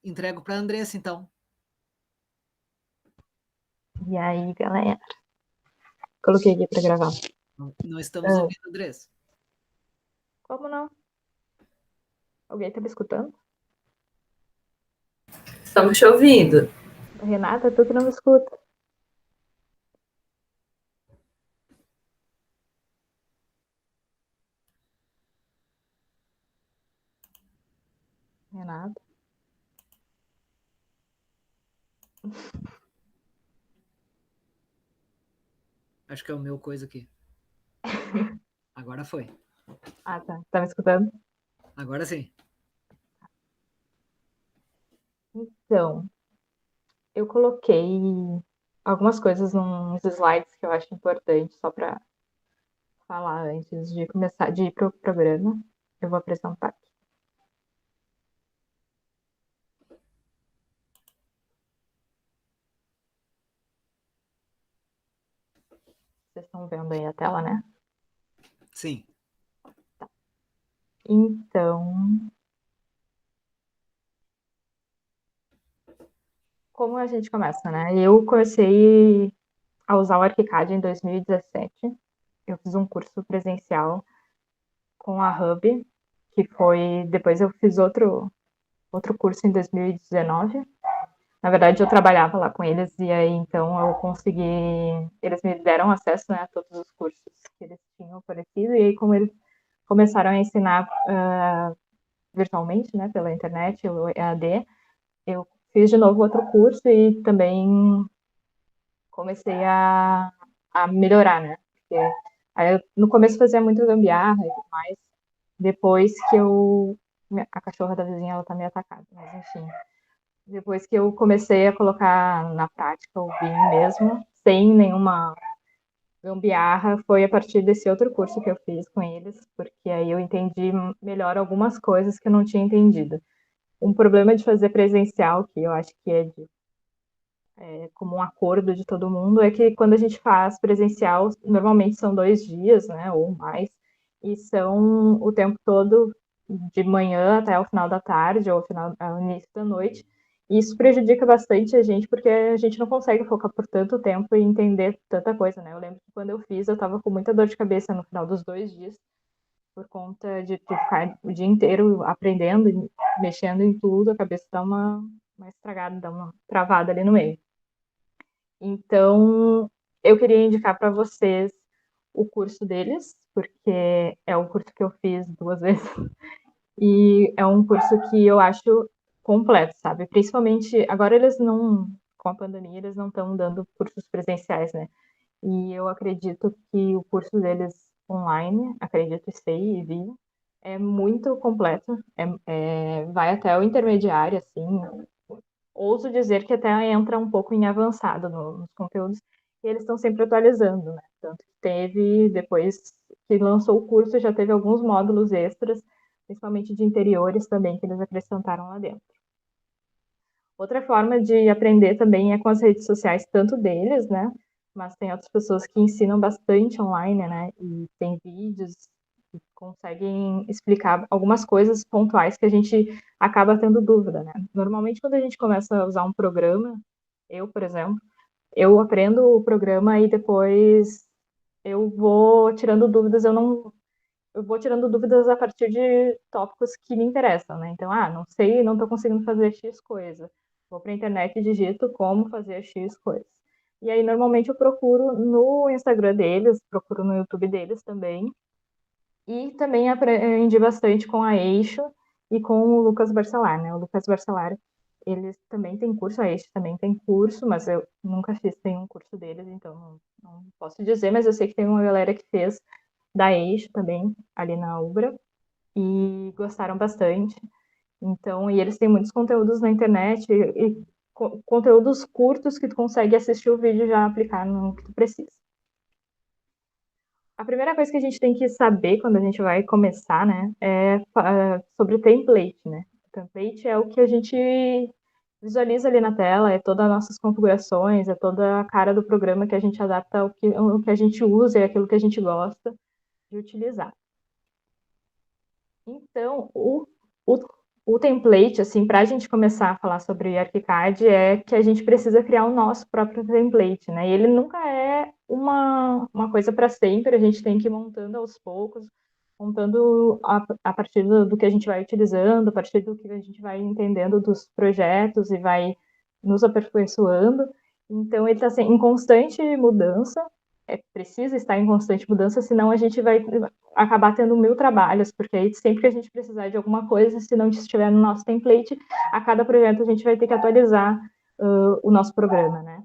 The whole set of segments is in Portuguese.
Entrego para a Andressa, então. E aí, galera? Coloquei aqui para gravar. Não estamos ouvindo, Andressa. Como não? Alguém tá me escutando? Estamos te ouvindo. Renata, tu que não me escuta. Renata. Acho que é o meu coisa aqui. Agora foi. Ah, tá. Tá me escutando? Agora sim. Então, eu coloquei algumas coisas nos slides que eu acho importante só para falar antes de começar, de ir pro programa. Eu vou apresentar aqui. Vocês estão vendo aí a tela, né? Sim. Então, como a gente começa, né? Eu comecei a usar o ArchiCAD em 2017. Eu fiz um curso presencial com a Hub, que foi. Depois eu fiz outro curso em 2019. Na verdade, eu trabalhava lá com eles e aí então eu consegui. Eles me deram acesso, né, a todos os cursos que eles tinham oferecido e aí como eles começaram a ensinar virtualmente, né, pela internet, o EAD, eu fiz de novo outro curso e também comecei a melhorar, né? Porque aí eu, no começo fazia muito gambiarra e tudo mais. Depois que eu. A cachorra da vizinha ela tá meio atacada, mas enfim. Depois que eu comecei a colocar na prática o BIM mesmo, sem nenhuma gambiarra, foi a partir desse outro curso que eu fiz com eles, porque aí eu entendi melhor algumas coisas que eu não tinha entendido. Um problema de fazer presencial, que eu acho que é de como um acordo de todo mundo, é que quando a gente faz presencial, normalmente são 2 dias, né, ou mais, e são o tempo todo de manhã até o final da tarde ou ao início da noite. E isso prejudica bastante a gente, porque a gente não consegue focar por tanto tempo e entender tanta coisa, né? Eu lembro que quando eu fiz, eu estava com muita dor de cabeça no final dos 2 dias, por conta de ficar o dia inteiro aprendendo, mexendo em tudo, a cabeça dá uma estragada, dá uma travada ali no meio. Então, eu queria indicar para vocês o curso deles, porque é um curso que eu fiz 2 vezes e é um curso que eu acho completo, sabe? Principalmente agora eles não, com a pandemia, eles não estão dando cursos presenciais, né? E eu acredito que o curso deles online, acredito e sei e vi, é muito completo, vai até o intermediário, assim, ouso dizer que até entra um pouco em avançado nos conteúdos, e eles estão sempre atualizando, né? Tanto que teve, depois que lançou o curso, já teve alguns módulos extras, principalmente de interiores também, que eles acrescentaram lá dentro. Outra forma de aprender também é com as redes sociais, tanto deles, né? Mas tem outras pessoas que ensinam bastante online, né? E tem vídeos que conseguem explicar algumas coisas pontuais que a gente acaba tendo dúvida, né? Normalmente, quando a gente começa a usar um programa, eu, por exemplo, eu aprendo o programa e depois eu vou tirando dúvidas, eu vou tirando dúvidas a partir de tópicos que me interessam, né? Então, não sei, não estou conseguindo fazer X coisa. Vou para a internet e digito como fazer X coisa. E aí, normalmente, eu procuro no Instagram deles, procuro no YouTube deles também. E também aprendi bastante com a Eixo e com o Lucas Barcelar, né? O Lucas Barcelar, eles também têm curso, a Eixo também tem curso, mas eu nunca fiz nenhum curso deles, então não posso dizer, mas eu sei que tem uma galera que fez da Eixo também, ali na Ubra, e gostaram bastante. Então, e eles têm muitos conteúdos na internet e conteúdos curtos que tu consegue assistir o vídeo e já aplicar no que tu precisa. A primeira coisa que a gente tem que saber quando a gente vai começar, né, é sobre o template, né? O template é o que a gente visualiza ali na tela, é todas as nossas configurações, é toda a cara do programa que a gente adapta ao que a gente usa e aquilo que a gente gosta de utilizar. Então, o o template, assim, para a gente começar a falar sobre ArchiCAD, é que a gente precisa criar o nosso próprio template, né? E ele nunca é uma coisa para sempre, a gente tem que ir montando aos poucos, montando a partir do que a gente vai utilizando, a partir do que a gente vai entendendo dos projetos e vai nos aperfeiçoando. Então, ele está em constante mudança, precisa estar em constante mudança, senão a gente vai acabar tendo 1000 trabalhos, porque aí sempre que a gente precisar de alguma coisa, se não estiver no nosso template, a cada projeto a gente vai ter que atualizar o nosso programa, né?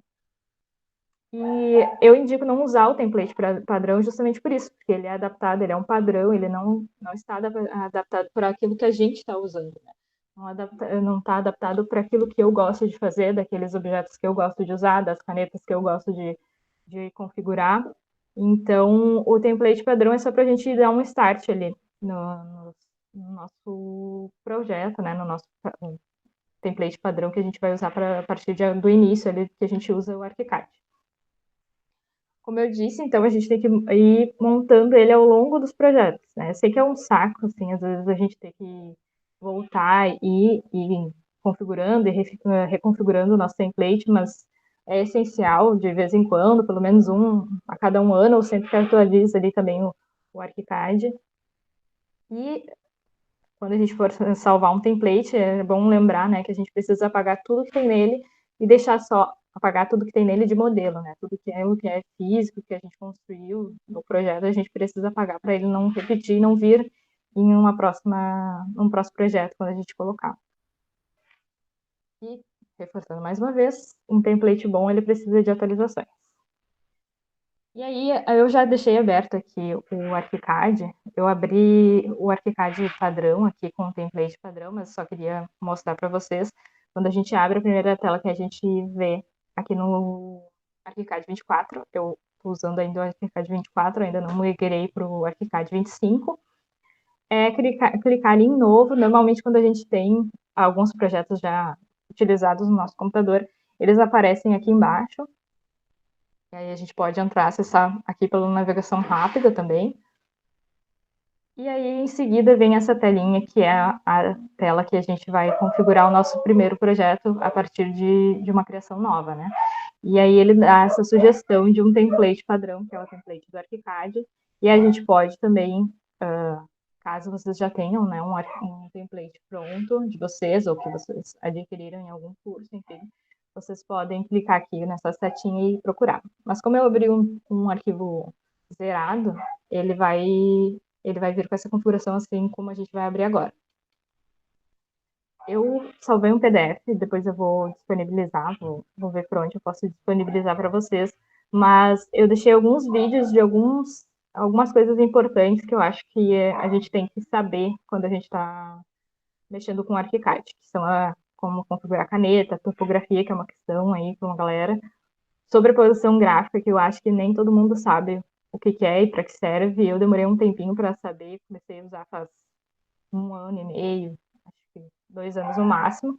E eu indico não usar o template padrão justamente por isso, porque ele é adaptado, ele é um padrão, ele não está adaptado para aquilo que a gente está usando, né? Não está adaptado para aquilo que eu gosto de fazer, daqueles objetos que eu gosto de usar, das canetas que eu gosto de configurar. Então, o template padrão é só para a gente dar um start ali no nosso projeto, né? No nosso template padrão que a gente vai usar a partir do início ali que a gente usa o ArchiCAD. Como eu disse, então a gente tem que ir montando ele ao longo dos projetos, né? Eu sei que é um saco, assim, às vezes a gente tem que voltar e ir configurando e reconfigurando o nosso template, mas é essencial de vez em quando, pelo menos um a cada um ano, ou sempre que atualiza ali também o ArchiCAD. E quando a gente for salvar um template, é bom lembrar, né, que a gente precisa apagar tudo que tem nele e deixar só apagar tudo que tem nele de modelo, né? Tudo que é o que é físico, que a gente construiu no projeto, a gente precisa apagar para ele não repetir e não vir em um próximo projeto quando a gente colocar. E, reforçando mais uma vez, um template bom, ele precisa de atualizações. E aí, eu já deixei aberto aqui o ArchiCAD. Eu abri o ArchiCAD padrão aqui com o template padrão, mas só queria mostrar para vocês. Quando a gente abre a primeira tela que a gente vê aqui no ArchiCAD 24, eu estou usando ainda o ArchiCAD 24, ainda não migrei para o ArchiCAD 25. É clicar em novo. Normalmente, quando a gente tem alguns projetos já utilizados no nosso computador, eles aparecem aqui embaixo. E aí a gente pode entrar, acessar aqui pela navegação rápida também. E aí, em seguida, vem essa telinha, que é a tela que a gente vai configurar o nosso primeiro projeto a partir de uma criação nova, né? E aí ele dá essa sugestão de um template padrão, que é o template do ArchiCAD, e a gente pode também, caso vocês já tenham, né, um template pronto de vocês, ou que vocês adquiriram em algum curso, enfim, vocês podem clicar aqui nessa setinha e procurar. Mas como eu abri um arquivo zerado, ele vai vir com essa configuração assim como a gente vai abrir agora. Eu salvei um PDF, depois eu vou disponibilizar, vou ver por onde eu posso disponibilizar para vocês, mas eu deixei alguns vídeos de algumas coisas importantes que eu acho que a gente tem que saber quando a gente está mexendo com o ArchiCAD, que são como configurar a caneta, a topografia, que é uma questão aí com a galera, sobreposição gráfica, que eu acho que nem todo mundo sabe o que é e para que serve. Eu demorei um tempinho para saber, comecei a usar faz 1 ano e meio, acho que 2 anos no máximo.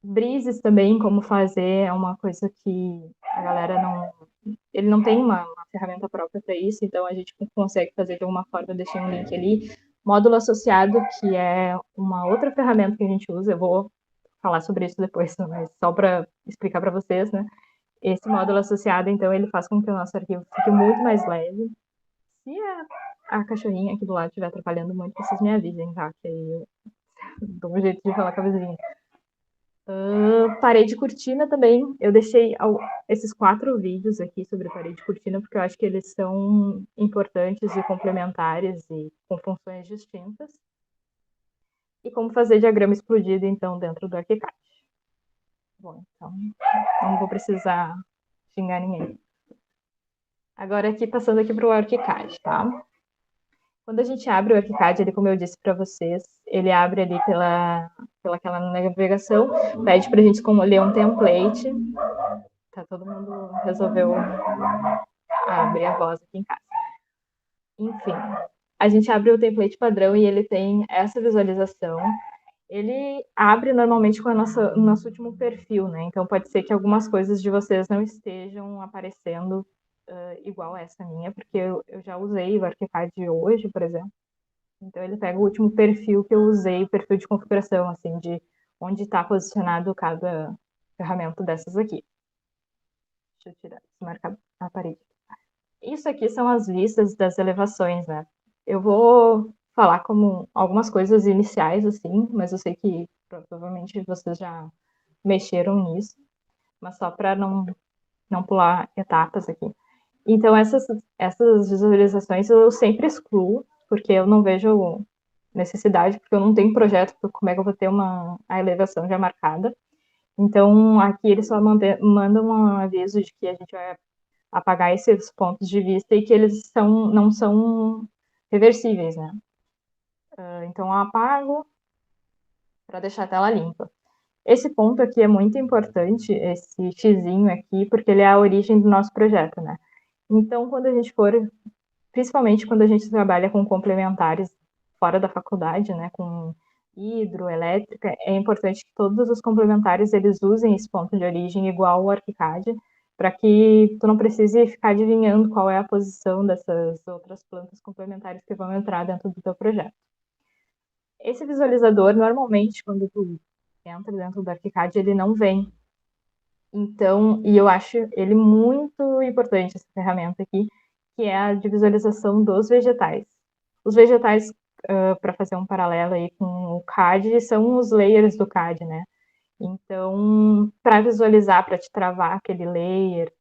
Breezes também, como fazer, é uma coisa que a galera ele não tem uma ferramenta própria para isso, então a gente consegue fazer de alguma forma, eu deixei um link ali. Módulo associado, que é uma outra ferramenta que a gente usa, eu vou falar sobre isso depois, mas só para explicar para vocês, né? Esse módulo associado, então, ele faz com que o nosso arquivo fique muito mais leve. Se a cachorrinha aqui do lado estiver atrapalhando muito, vocês me avisem, tá? Que aí eu dou um jeito de falar com a vizinha. Parede cortina também. Eu deixei esses 4 vídeos aqui sobre parede cortina, porque eu acho que eles são importantes e complementares e com funções distintas. E como fazer diagrama explodido, então, dentro do ArchiCAD. Bom, então, não vou precisar xingar ninguém. Agora, aqui, passando aqui para o ArchiCAD, tá? Quando a gente abre o ArchiCAD, ele, como eu disse para vocês, ele abre ali pela aquela navegação, pede para a gente escolher um template. Tá, todo mundo resolveu abrir a voz aqui em casa. Enfim, a gente abre o template padrão e ele tem essa visualização. Ele abre normalmente com o nosso último perfil, né? Então pode ser que algumas coisas de vocês não estejam aparecendo igual essa minha, porque eu já usei o ArchiCAD hoje, por exemplo, Então ele pega o último perfil que eu usei, o perfil de configuração, assim, de onde está posicionado cada ferramenta dessas aqui. Deixa eu tirar, marcar a parede. Isso aqui são as vistas das elevações, né? Eu vou falar como algumas coisas iniciais, assim, mas eu sei que provavelmente vocês já mexeram nisso, mas só para não pular etapas aqui. Então, essas visualizações eu sempre excluo, porque eu não vejo necessidade, porque eu não tenho projeto, como é que eu vou ter a elevação já marcada. Então, aqui eles só mandam um aviso de que a gente vai apagar esses pontos de vista e que eles não são reversíveis, né? Então, eu apago para deixar a tela limpa. Esse ponto aqui é muito importante, esse xizinho aqui, porque ele é a origem do nosso projeto, né? Então, quando a gente for, principalmente quando a gente trabalha com complementares fora da faculdade, né, com hidroelétrica, é importante que todos os complementares eles usem esse ponto de origem igual ao ArchiCAD, para que tu não precise ficar adivinhando qual é a posição dessas outras plantas complementares que vão entrar dentro do teu projeto. Esse visualizador, normalmente, quando tu entra dentro do ArchiCAD, ele não vem. Então, e eu acho ele muito importante, essa ferramenta aqui, que é a de visualização dos vegetais. Os vegetais, para fazer um paralelo aí com o CAD, são os layers do CAD, né? Então, para visualizar, para te travar aquele layer,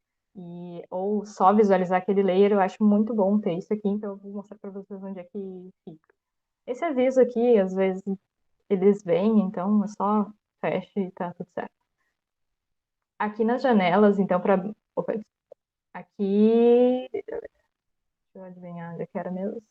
ou só visualizar aquele layer, eu acho muito bom ter isso aqui, então eu vou mostrar para vocês onde é que fica. Esse aviso aqui, às vezes, eles vêm, então é só fecha e tá tudo certo. Aqui nas janelas, então, aqui. Deixa eu adivinhar onde é que era mesmo.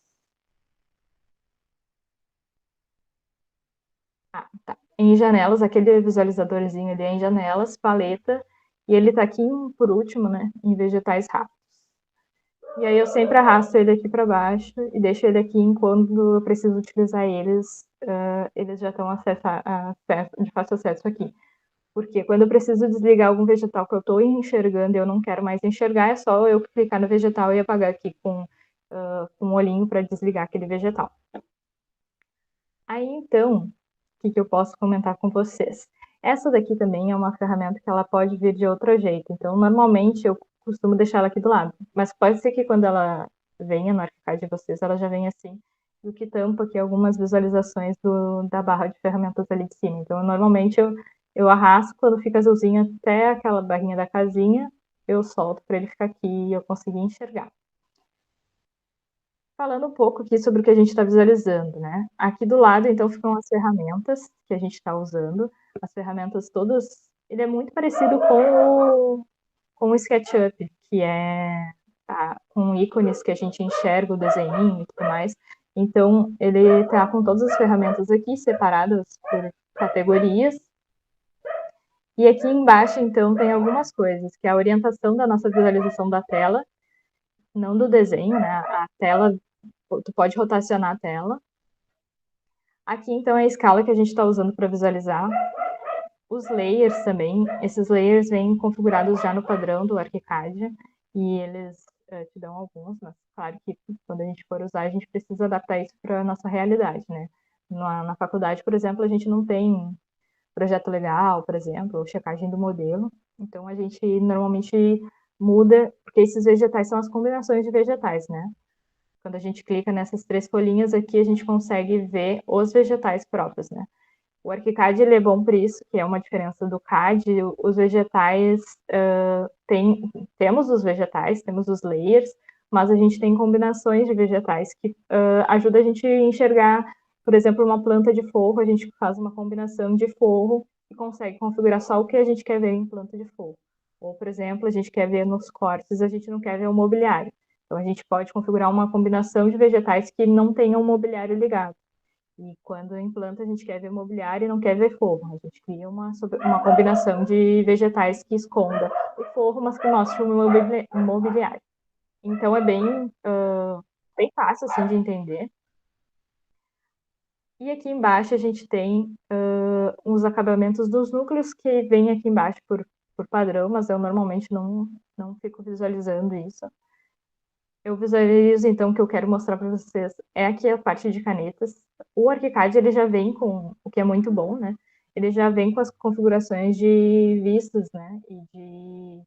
Ah, tá. Em janelas, aquele visualizadorzinho ali é em janelas, paleta, e ele tá aqui por último, né, em vegetais rápidos. E aí eu sempre arrasto ele aqui para baixo e deixo ele aqui enquanto eu preciso utilizar eles, eles já estão de fácil acesso aqui. Porque quando eu preciso desligar algum vegetal que eu estou enxergando e eu não quero mais enxergar, é só eu clicar no vegetal e apagar aqui com um olhinho para desligar aquele vegetal. Aí então, o que eu posso comentar com vocês? Essa daqui também é uma ferramenta que ela pode vir de outro jeito. Então, normalmente eu costumo deixar ela aqui do lado. Mas pode ser que quando ela venha no ArchiCAD de vocês, ela já venha assim. E o que tampa aqui algumas visualizações da barra de ferramentas ali de cima. Então, normalmente eu arrasto quando fica azulzinho até aquela barrinha da casinha, eu solto para ele ficar aqui e eu conseguir enxergar. Falando um pouco aqui sobre o que a gente está visualizando, né? Aqui do lado, então, ficam as ferramentas que a gente está usando. As ferramentas todas, ele é muito parecido com o SketchUp, que é com ícones que a gente enxerga o desenho e tudo mais. Então, ele está com todas as ferramentas aqui separadas por categorias. E aqui embaixo, então, tem algumas coisas, que é a orientação da nossa visualização da tela, não do desenho, né? A tela, tu pode rotacionar a tela. Aqui, então, é a escala que a gente está usando para visualizar. Os layers também, esses layers vêm configurados já no padrão do ArchiCAD, e eles te dão alguns, mas claro que quando a gente for usar, a gente precisa adaptar isso para a nossa realidade, né? Na faculdade, por exemplo, a gente não tem projeto legal, por exemplo, ou checagem do modelo, então a gente normalmente muda, porque esses vegetais são as combinações de vegetais, né? Quando a gente clica nessas três folhinhas aqui, a gente consegue ver os vegetais próprios, né? O ArchiCAD ele é bom por isso, que é uma diferença do CAD. Os vegetais, temos os vegetais, temos os layers, mas a gente tem combinações de vegetais que ajuda a gente a enxergar, por exemplo, uma planta de forro, a gente faz uma combinação de forro e consegue configurar só o que a gente quer ver em planta de forro. Ou, por exemplo, a gente quer ver nos cortes, a gente não quer ver o mobiliário. Então, a gente pode configurar uma combinação de vegetais que não tenham o mobiliário ligado. E quando implanta, a gente quer ver mobiliário e não quer ver forro. A gente cria uma combinação de vegetais que esconda o forro, mas que mostre o mobiliário. Então, é bem fácil assim, de entender. E aqui embaixo a gente tem os acabamentos dos núcleos que vem aqui embaixo por padrão, mas eu normalmente não fico visualizando isso. Eu visualizo, então, o que eu quero mostrar para vocês é aqui a parte de canetas. O ArchiCAD, ele já vem com, o que é muito bom, né? Ele já vem com as configurações de vistas, né? E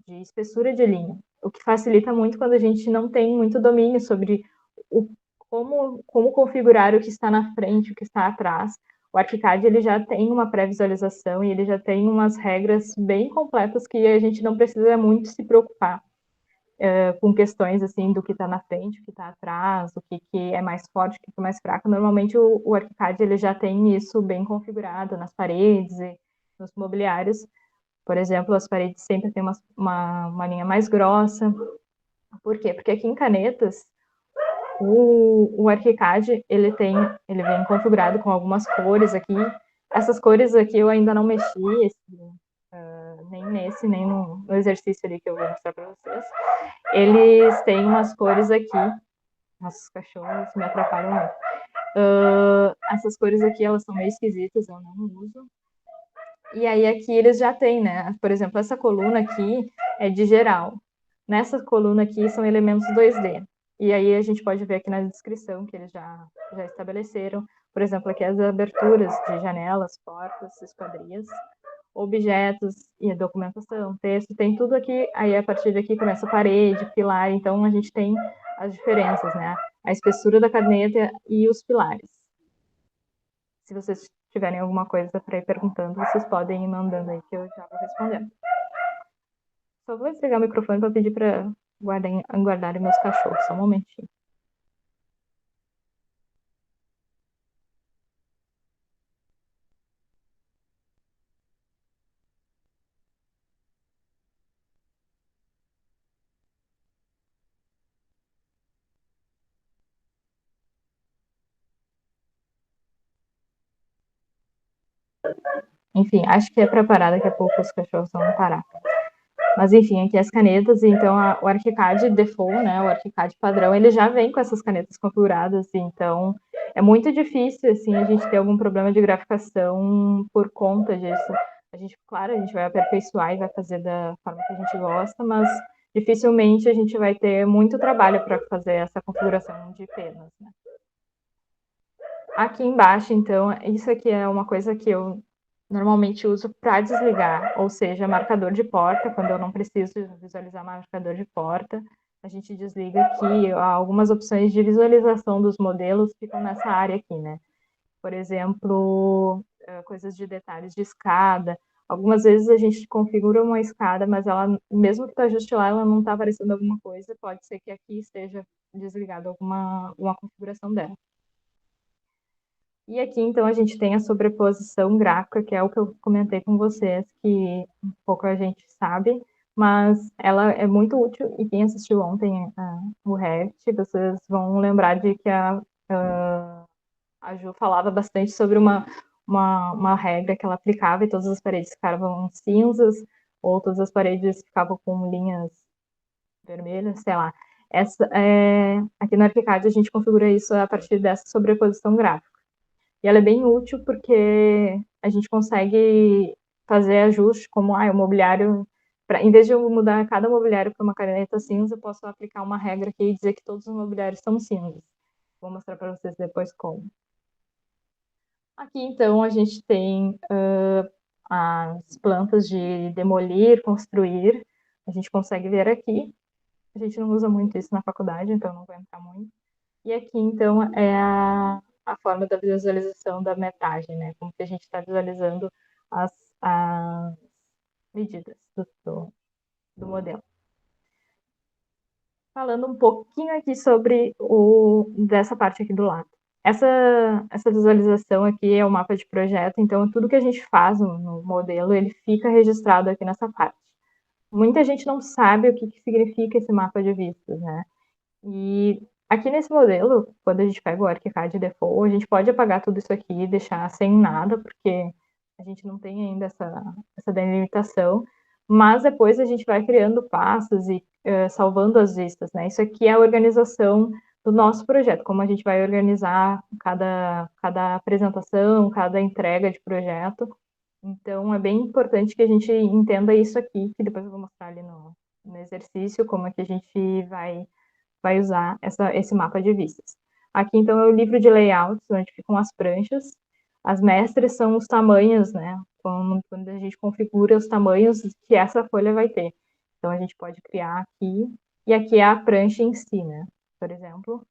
de espessura de linha, o que facilita muito quando a gente não tem muito domínio sobre o, como configurar o que está na frente, o que está atrás. O ArchiCAD, ele já tem uma pré-visualização e ele já tem umas regras bem completas que a gente não precisa muito se preocupar com questões assim do que está na frente, o que está atrás, o que é mais forte, o que é mais fraco. Normalmente o ArchiCAD ele já tem isso bem configurado nas paredes e nos mobiliários. Por exemplo, as paredes sempre têm uma linha mais grossa. Por quê? Porque aqui em canetas o ArchiCAD ele vem configurado com algumas cores aqui. Essas cores aqui eu ainda não mexi, nem nesse, nem no exercício ali que eu vou mostrar para vocês. Eles têm umas cores aqui. Nossos cachorros me atrapalham muito. Essas cores aqui, elas são meio esquisitas, eu não uso. E aí aqui eles já têm, né? Por exemplo, essa coluna aqui é de geral. Nessa coluna aqui são elementos 2D. E aí a gente pode ver aqui na descrição que eles já estabeleceram. Por exemplo, aqui as aberturas de janelas, portas, esquadrias, objetos e documentação, texto, tem tudo aqui. Aí a partir daqui começa a parede, pilar. Então a gente tem as diferenças, né? A espessura da caneta e os pilares. Se vocês tiverem alguma coisa para ir perguntando, vocês podem ir mandando aí que eu já vou respondendo. Só vou desligar o microfone para pedir para guardarem meus cachorros, só um momentinho. Enfim, acho que é para parar, daqui a pouco os cachorros vão parar. Mas enfim, aqui as canetas, então o ArchiCAD default, né, o ArchiCAD padrão, ele já vem com essas canetas configuradas, então é muito difícil, assim, a gente ter algum problema de graficação por conta disso. A gente, claro, a gente vai aperfeiçoar e vai fazer da forma que a gente gosta, mas dificilmente a gente vai ter muito trabalho para fazer essa configuração de penas, né? Aqui embaixo, então, isso aqui é uma coisa que eu normalmente uso para desligar, ou seja, marcador de porta, quando eu não preciso visualizar marcador de porta, a gente desliga aqui. Algumas opções de visualização dos modelos ficam nessa área aqui, né? Por exemplo, coisas de detalhes de escada. Algumas vezes a gente configura uma escada, mas ela, mesmo que tu ajuste lá, ela não está aparecendo alguma coisa, pode ser que aqui esteja desligado alguma configuração dela. E aqui, então, a gente tem a sobreposição gráfica, que é o que eu comentei com vocês, que um pouco a gente sabe, mas ela é muito útil, e quem assistiu ontem o Revit, vocês vão lembrar de que a Ju falava bastante sobre uma regra que ela aplicava e todas as paredes ficavam cinzas, ou todas as paredes ficavam com linhas vermelhas, sei lá. Aqui no ArchiCAD a gente configura isso a partir dessa sobreposição gráfica. E ela é bem útil porque a gente consegue fazer ajustes como o mobiliário, em vez de eu mudar cada mobiliário para uma caneta cinza, eu posso aplicar uma regra aqui e dizer que todos os mobiliários são cinzas. Vou mostrar para vocês depois como. Aqui, então, a gente tem as plantas de demolir, construir. A gente consegue ver aqui. A gente não usa muito isso na faculdade, então não vou entrar muito. E aqui, então, é a forma da visualização da metragem, né? Como que a gente está visualizando as medidas do modelo. Falando um pouquinho aqui sobre dessa parte aqui do lado. Essa visualização aqui é o mapa de projeto, então tudo que a gente faz no modelo, ele fica registrado aqui nessa parte. Muita gente não sabe o que significa esse mapa de vistas, né? E aqui nesse modelo, quando a gente pega o ArchiCAD Default, a gente pode apagar tudo isso aqui e deixar sem nada, porque a gente não tem ainda essa delimitação, mas depois a gente vai criando passos e salvando as vistas, né? Isso aqui é a organização do nosso projeto, como a gente vai organizar cada apresentação, cada entrega de projeto. Então, é bem importante que a gente entenda isso aqui, que depois eu vou mostrar ali no exercício, como é que a gente vai vai usar esse mapa de vistas. Aqui, então, é o livro de layouts, onde ficam as pranchas. As mestres são os tamanhos, né? Quando a gente configura os tamanhos que essa folha vai ter. Então, a gente pode criar aqui, e aqui é a prancha em si, né? Por exemplo,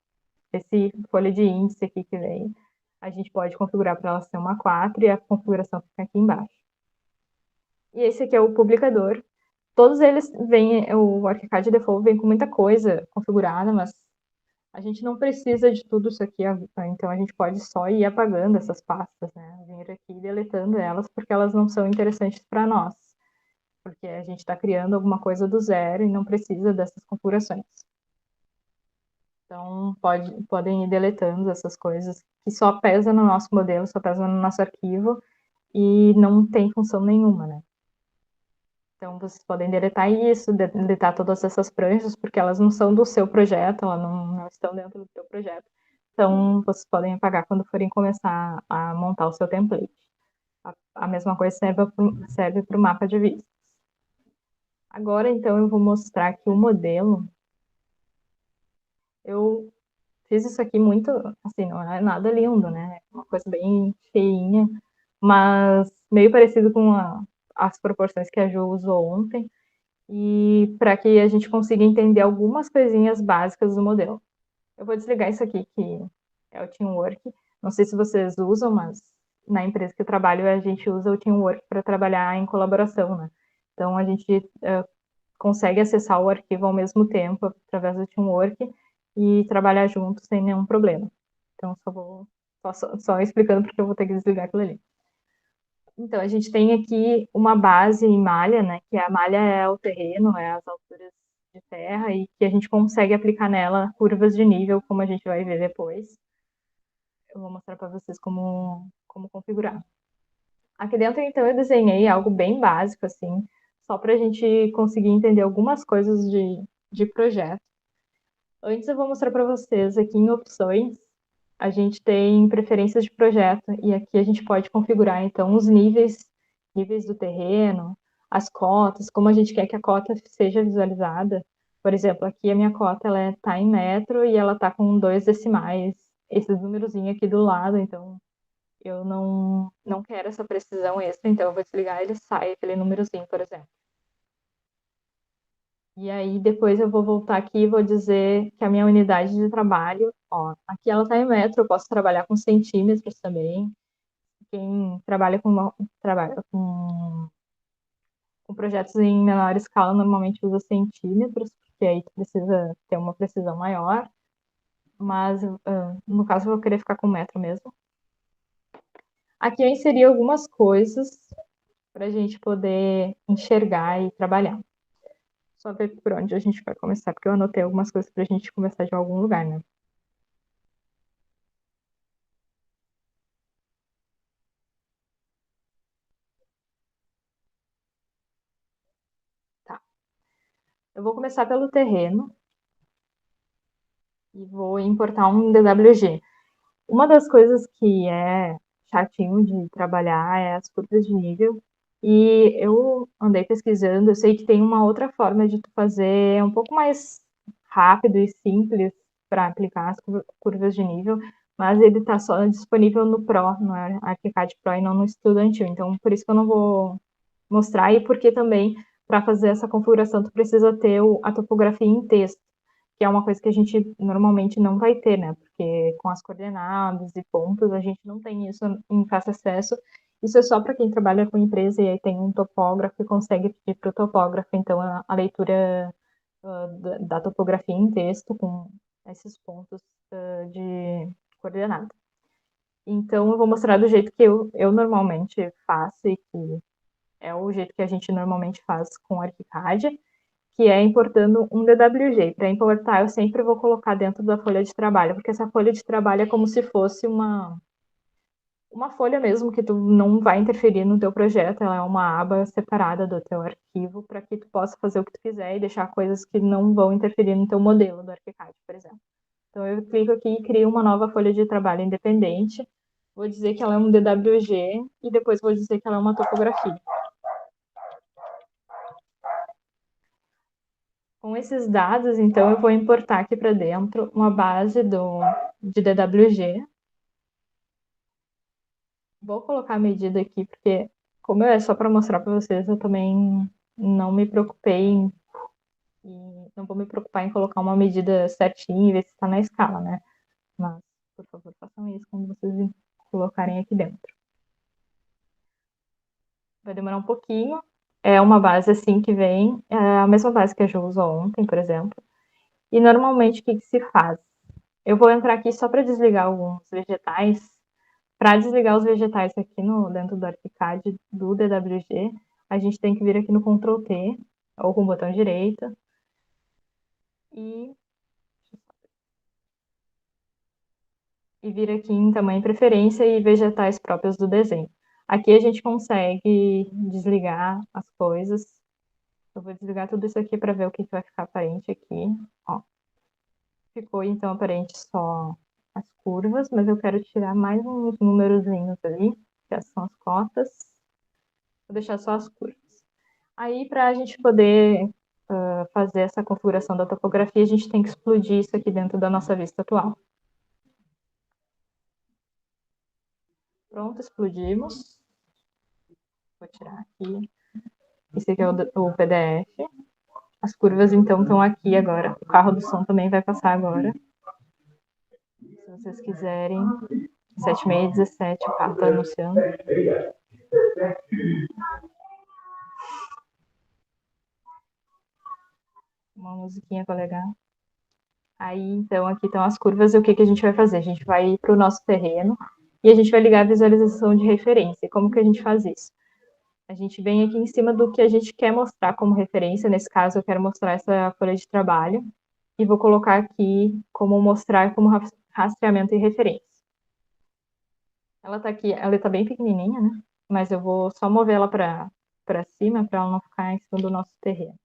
esse folha de índice aqui que vem, a gente pode configurar para ela ser uma 4 e a configuração fica aqui embaixo. E esse aqui é o publicador. Todos eles vêm, o ArchiCAD Default vem com muita coisa configurada, mas a gente não precisa de tudo isso aqui, então a gente pode só ir apagando essas pastas, né? Vir aqui e deletando elas, porque elas não são interessantes para nós. Porque a gente está criando alguma coisa do zero e não precisa dessas configurações. Então, podem ir deletando essas coisas que só pesam no nosso modelo, só pesam no nosso arquivo e não tem função nenhuma, né? Então, vocês podem deletar isso, deletar todas essas pranchas, porque elas não são do seu projeto, elas não estão dentro do seu projeto. Então, vocês podem apagar quando forem começar a montar o seu template. A mesma coisa serve para o mapa de vistas. Agora, então, eu vou mostrar aqui o modelo. Eu fiz isso aqui muito, assim, não é nada lindo, né? É uma coisa bem feinha, mas meio parecido com as proporções que a Jo usou ontem, e para que a gente consiga entender algumas coisinhas básicas do modelo. Eu vou desligar isso aqui, que é o Teamwork. Não sei se vocês usam, mas na empresa que eu trabalho, a gente usa o Teamwork para trabalhar em colaboração, né? Então, a gente consegue acessar o arquivo ao mesmo tempo através do Teamwork e trabalhar junto sem nenhum problema. Então, só explicando porque eu vou ter que desligar aquilo ali. Então, a gente tem aqui uma base em malha, né? Que a malha é o terreno, é as alturas de terra e que a gente consegue aplicar nela curvas de nível, como a gente vai ver depois. Eu vou mostrar para vocês como configurar. Aqui dentro, então, eu desenhei algo bem básico, assim, só para a gente conseguir entender algumas coisas de projeto. Antes eu vou mostrar para vocês aqui em opções, a gente tem preferências de projeto e aqui a gente pode configurar então os níveis do terreno, as cotas, como a gente quer que a cota seja visualizada. Por exemplo, aqui a minha cota ela está em metro e ela está com 2 decimais, esse númerozinho aqui do lado, então eu não quero essa precisão extra, então eu vou desligar e ele sai aquele númerozinho, por exemplo. E aí depois eu vou voltar aqui e vou dizer que a minha unidade de trabalho, ó, aqui ela está em metro, eu posso trabalhar com centímetros também. Quem trabalha com projetos em menor escala normalmente usa centímetros, porque aí precisa ter uma precisão maior. Mas no caso eu vou querer ficar com metro mesmo. Aqui eu inseri algumas coisas para a gente poder enxergar e trabalhar. Só ver por onde a gente vai começar, porque eu anotei algumas coisas para a gente começar de algum lugar, né? Tá. Eu vou começar pelo terreno e vou importar um DWG. Uma das coisas que é chatinho de trabalhar é as curvas de nível. E eu andei pesquisando, eu sei que tem uma outra forma de tu fazer um pouco mais rápido e simples para aplicar as curvas de nível, mas ele está só disponível no Pro, no ArchiCAD Pro e não no Estudantil. Então, por isso que eu não vou mostrar e porque também para fazer essa configuração tu precisa ter a topografia em texto, que é uma coisa que a gente normalmente não vai ter, né? Porque com as coordenadas e pontos a gente não tem isso em fácil acesso. Isso é só para quem trabalha com empresa e aí tem um topógrafo e consegue pedir para o topógrafo, então, a leitura da topografia em texto com esses pontos de coordenada. Então, eu vou mostrar do jeito que eu normalmente faço e que é o jeito que a gente normalmente faz com o ArchiCAD, que é importando um DWG. Para importar, eu sempre vou colocar dentro da folha de trabalho, porque essa folha de trabalho é como se fosse uma folha mesmo, que tu não vai interferir no teu projeto, ela é uma aba separada do teu arquivo, para que tu possa fazer o que tu quiser e deixar coisas que não vão interferir no teu modelo do ArchiCAD, por exemplo. Então, eu clico aqui e crio uma nova folha de trabalho independente, vou dizer que ela é um DWG e depois vou dizer que ela é uma topografia. Com Com esses dados, então, eu vou importar aqui para dentro uma base de DWG. Vou colocar a medida aqui, porque como é só para mostrar para vocês, eu também não me preocupei não vou me preocupar em colocar uma medida certinha e ver se está na escala, né? Mas, por favor, façam isso quando vocês colocarem aqui dentro. Vai demorar um pouquinho. É uma base assim que vem, é a mesma base que a Jo usou ontem, por exemplo. E normalmente o que se faz? Eu vou entrar aqui só para desligar alguns vegetais. Para desligar os vegetais aqui dentro do ArchiCAD do DWG, a gente tem que vir aqui no Ctrl T, ou com o botão direito, e vir aqui em tamanho preferência e vegetais próprios do desenho. Aqui a gente consegue desligar as coisas. Eu vou desligar tudo isso aqui para ver o que vai ficar aparente aqui. Ó. Ficou então aparente só as curvas, mas eu quero tirar mais uns númerozinhos ali, que são as cotas. Vou deixar só as curvas. Aí, para a gente poder fazer essa configuração da topografia, a gente tem que explodir isso aqui dentro da nossa vista atual. Pronto, explodimos. Vou tirar aqui. Esse aqui é o PDF. As curvas, então, estão aqui agora. O carro do som também vai passar agora. Se vocês quiserem. 7h17, o carro está anunciando. Uma musiquinha para legal. Aí, então, aqui estão as curvas e o que a gente vai fazer? A gente vai ir para o nosso terreno e a gente vai ligar a visualização de referência. Como que a gente faz isso? A gente vem aqui em cima do que a gente quer mostrar como referência. Nesse caso, eu quero mostrar essa folha de trabalho. E vou colocar aqui como mostrar como rastreamento e referência. Ela está aqui, ela está bem pequenininha, né? Mas eu vou só mover ela para cima, para ela não ficar em cima do nosso terreno.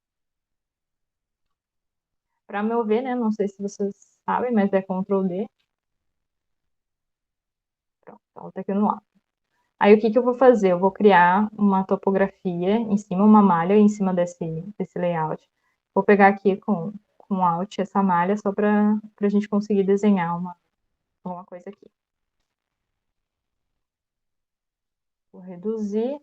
Para mover, né? Não sei se vocês sabem, mas é Ctrl D. Pronto, ela está aqui no lado. Aí o que eu vou fazer? Eu vou criar uma topografia em cima, uma malha em cima desse layout. Vou pegar aqui com Alt essa malha só para a gente conseguir desenhar uma coisa aqui. Vou reduzir.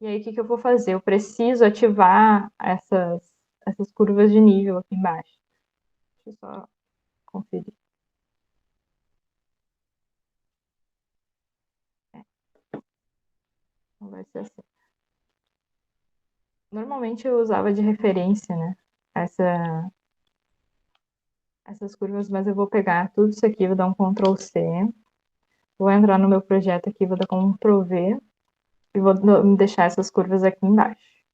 E aí o que eu vou fazer? Eu preciso ativar essas curvas de nível aqui embaixo. Deixa eu só conferir. Não vai ser assim. Normalmente eu usava de referência, né? Essas curvas, mas eu vou pegar tudo isso aqui, vou dar um Ctrl C. Vou entrar no meu projeto aqui, vou dar Ctrl V. E vou deixar essas curvas aqui embaixo.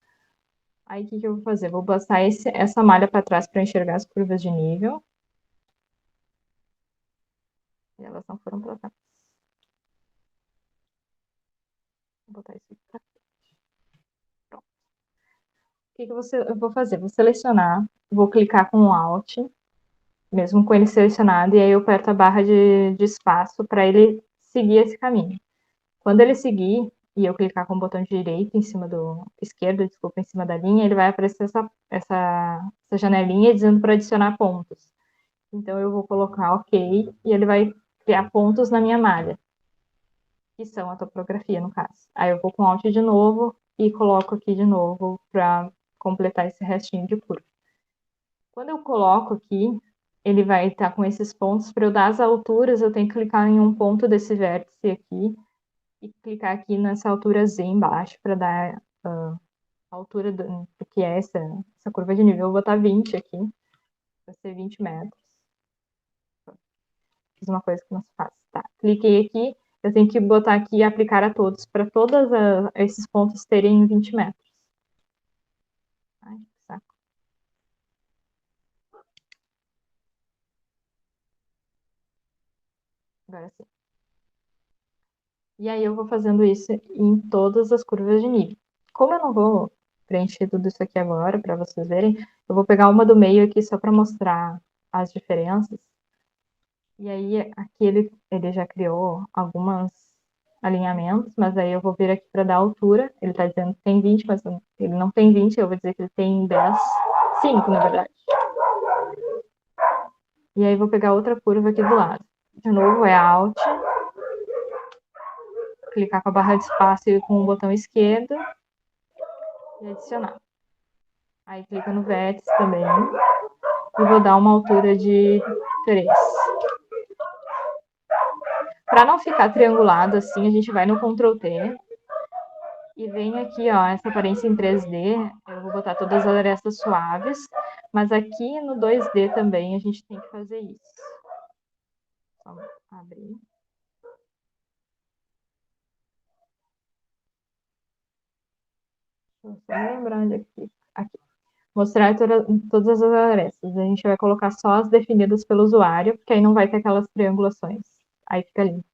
Aí o que eu vou fazer? Vou passar essa malha para trás para enxergar as curvas de nível. E elas não foram para trás. Vou botar isso aqui para frente. Pronto. O que eu vou fazer? Vou selecionar, vou clicar com o Alt, mesmo com ele selecionado, e aí eu aperto a barra de espaço para ele seguir esse caminho. Quando ele seguir, e eu clicar com o botão direito em cima esquerdo, desculpa, em cima da linha, ele vai aparecer essa janelinha dizendo para adicionar pontos. Então eu vou colocar OK e ele vai criar pontos na minha malha, que são a topografia no caso. Aí eu vou com Alt de novo e coloco aqui de novo para completar esse restinho de curva. Quando eu coloco aqui, ele vai estar com esses pontos. Para eu dar as alturas, eu tenho que clicar em um ponto desse vértice aqui e clicar aqui nessa altura Z embaixo para dar a altura do que é essa curva de nível. Eu vou botar 20 aqui, vai ser 20 metros. Fiz uma coisa que não se faz. Tá, cliquei aqui, eu tenho que botar aqui e aplicar a todos, para todos esses pontos terem 20 metros. Ai, que saco. Agora sim. E aí eu vou fazendo isso em todas as curvas de nível. Como eu não vou preencher tudo isso aqui agora, para vocês verem, eu vou pegar uma do meio aqui só para mostrar as diferenças. E aí aqui ele já criou alguns alinhamentos, mas aí eu vou vir aqui para dar altura. Ele está dizendo que tem 20, mas ele não tem 20, eu vou dizer que ele tem 10. 5, na verdade. E aí vou pegar outra curva aqui do lado. De novo é Alt, clicar com a barra de espaço e com o botão esquerdo e adicionar. Aí clica no vértice também e vou dar uma altura de 3. Para não ficar triangulado assim, a gente vai no Ctrl T e vem aqui, ó, essa aparência em 3D, eu vou botar todas as arestas suaves, mas aqui no 2D também a gente tem que fazer isso. Só abrir. Deixa eu só lembrar onde é que fica. Aqui. Mostrar todas as arestas. A gente vai colocar só as definidas pelo usuário, porque aí não vai ter aquelas triangulações. Aí fica lindo.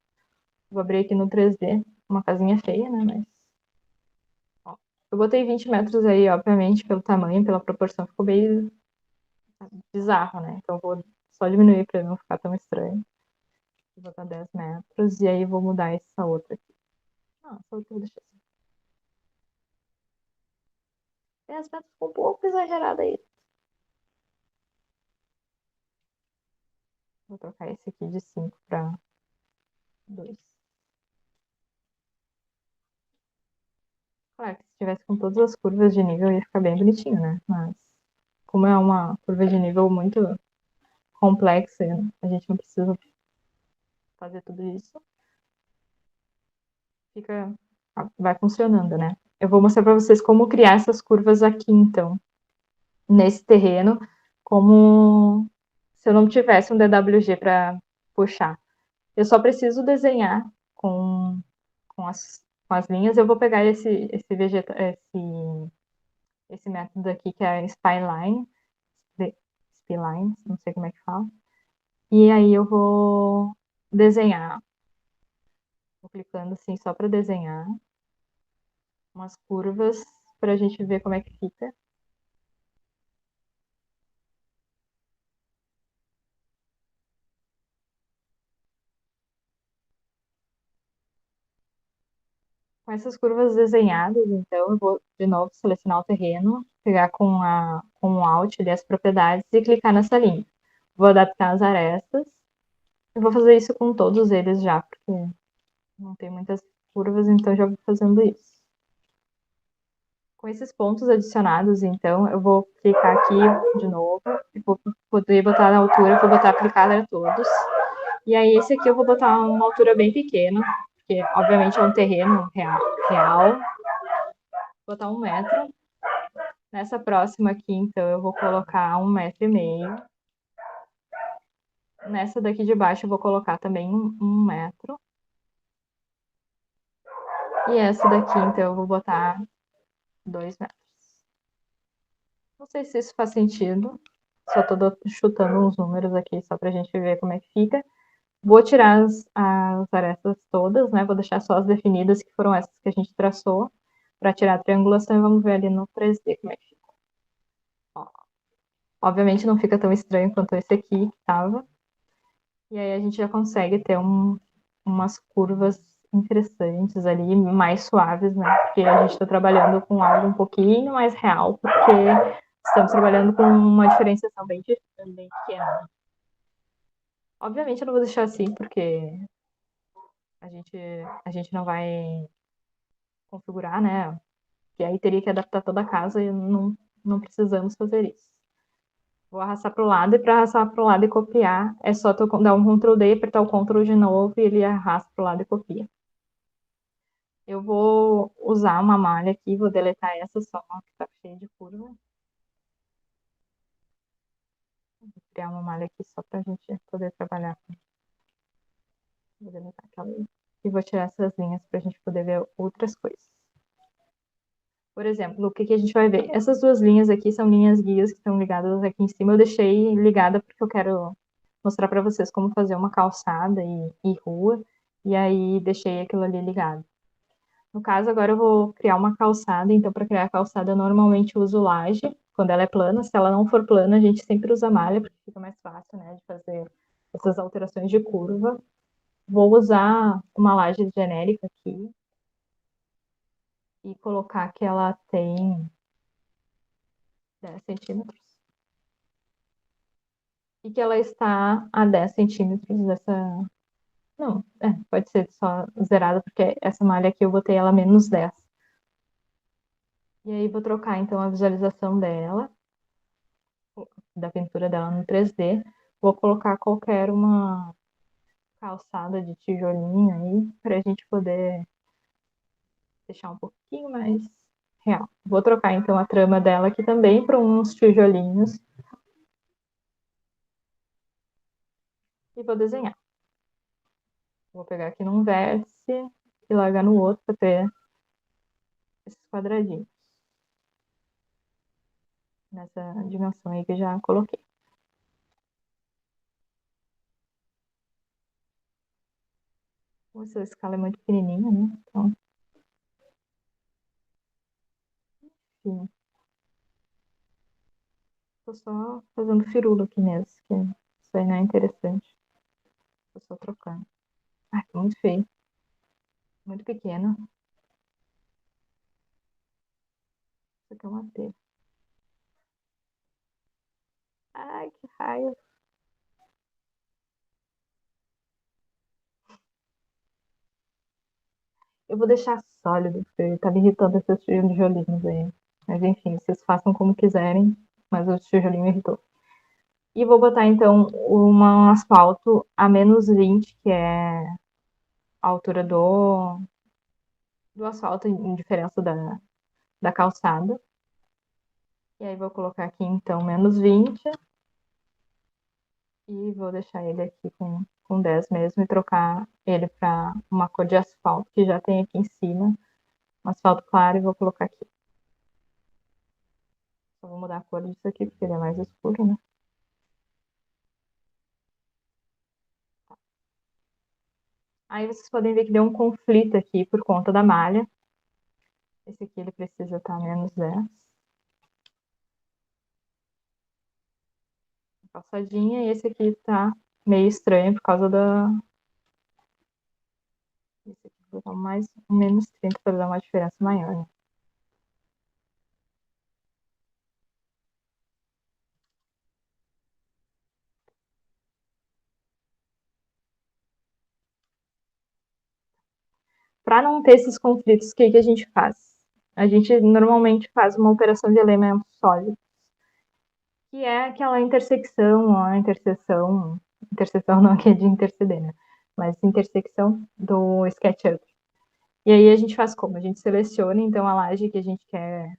Vou abrir aqui no 3D, uma casinha feia, né, mas... Ó, eu botei 20 metros aí, obviamente, pelo tamanho, pela proporção, ficou meio bizarro, né? Então eu vou só diminuir para não ficar tão estranho. Vou botar 10 metros e aí vou mudar essa outra aqui. Ah, essa outra eu vou deixar assim. 10 metros ficou um pouco exagerado aí. Vou trocar esse aqui de 5 para 2. Claro que se tivesse com todas as curvas de nível ia ficar bem bonitinho, né? Mas como é uma curva de nível muito complexa, a gente não precisa fazer tudo isso. Vai funcionando, né? Eu vou mostrar para vocês como criar essas curvas aqui, então, nesse terreno, como se eu não tivesse um DWG para puxar. Eu só preciso desenhar com as linhas. Eu vou pegar esse método aqui, que é Spline, não sei como é que fala. E aí eu vou desenhar. Vou clicando assim só para desenhar umas curvas para a gente ver como é que fica. Com essas curvas desenhadas, então, eu vou de novo selecionar o terreno, pegar com o Alt ali as propriedades e clicar nessa linha. Vou adaptar as arestas. Eu vou fazer isso com todos eles já, porque não tem muitas curvas, então já vou fazendo isso. Com esses pontos adicionados, então, eu vou clicar aqui de novo e vou poder botar na altura, vou botar aplicada a todos. E aí esse aqui eu vou botar uma altura bem pequena, porque obviamente é um terreno real. Vou botar 1 metro. Nessa próxima aqui, então, eu vou colocar 1,5 metro. Nessa daqui de baixo eu vou colocar também 1 metro. E essa daqui, então, eu vou botar 2 metros. Não sei se isso faz sentido. Só tô chutando uns números aqui só pra gente ver como é que fica. Vou tirar as arestas todas, né? Vou deixar só as definidas, que foram essas que a gente traçou, para tirar a triangulação e vamos ver ali no 3D como é que fica. Ó, obviamente não fica tão estranho quanto esse aqui que tava. E aí a gente já consegue ter umas curvas interessantes ali, mais suaves, né? Porque a gente está trabalhando com algo um pouquinho mais real, porque estamos trabalhando com uma diferenciação bem pequena. Obviamente eu não vou deixar assim, porque a gente não vai configurar, né? Que aí teria que adaptar toda a casa e não precisamos fazer isso. Vou arrastar para o lado, e para arrastar para o lado e copiar, é só tu dar um Ctrl D, apertar o Ctrl de novo e ele arrasta para o lado e copia. Eu vou usar uma malha aqui, vou deletar essa só, que está cheia de curva. Vou criar uma malha aqui só para a gente poder trabalhar. Vou deletar aquela ali. E vou tirar essas linhas para a gente poder ver outras coisas. Por exemplo, o que a gente vai ver? Essas duas linhas aqui são linhas guias que estão ligadas aqui em cima. Eu deixei ligada porque eu quero mostrar para vocês como fazer uma calçada e rua. E aí deixei aquilo ali ligado. No caso, agora eu vou criar uma calçada. Então, para criar a calçada, eu normalmente uso laje, quando ela é plana. Se ela não for plana, a gente sempre usa malha, porque fica mais fácil, né, de fazer essas alterações de curva. Vou usar uma laje genérica aqui e colocar que ela tem 10 centímetros. e que ela está a 10 centímetros dessa. Não, pode ser só zerada, porque essa malha aqui eu botei ela menos 10. E aí vou trocar então a visualização dela, da pintura dela no 3D. Vou colocar qualquer uma calçada de tijolinho aí, pra gente poder deixar um pouquinho mais real. Vou trocar então a trama dela aqui também para uns tijolinhos. E vou desenhar. Vou pegar aqui num vértice e largar no outro para ter esses quadradinhos. Nessa dimensão aí que eu já coloquei. Essa escala é muito pequenininha, né? Então, enfim. Tô só fazendo firula aqui mesmo, que isso aí não é interessante. Tô só trocando. Ai, tá muito feio. Muito pequeno. Isso aqui é uma telha. Ai, que raio. Eu vou deixar sólido, porque tá me irritando esses tijolinhos aí. Mas enfim, vocês façam como quiserem, mas o tijolinho me irritou. E vou botar então um asfalto a -20, que é a altura do asfalto, em diferença da calçada. E aí vou colocar aqui então -20 e vou deixar ele aqui com 10 mesmo e trocar ele para uma cor de asfalto que já tem aqui em cima, um asfalto claro, e vou colocar aqui. Só vou mudar a cor disso aqui porque ele é mais escuro, né? Aí vocês podem ver que deu um conflito aqui por conta da malha. Esse aqui ele precisa estar -10. Passadinha, e esse aqui tá meio estranho por causa da. Esse aqui vou botar mais um -30 para dar uma diferença maior, né? Para não ter esses conflitos, o que a gente faz? A gente normalmente faz uma operação de elementos sólidos, que é aquela intersecção, a interseção não aqui é de interceder, né? Mas intersecção do SketchUp. E aí a gente faz como? A gente seleciona então a laje que a gente quer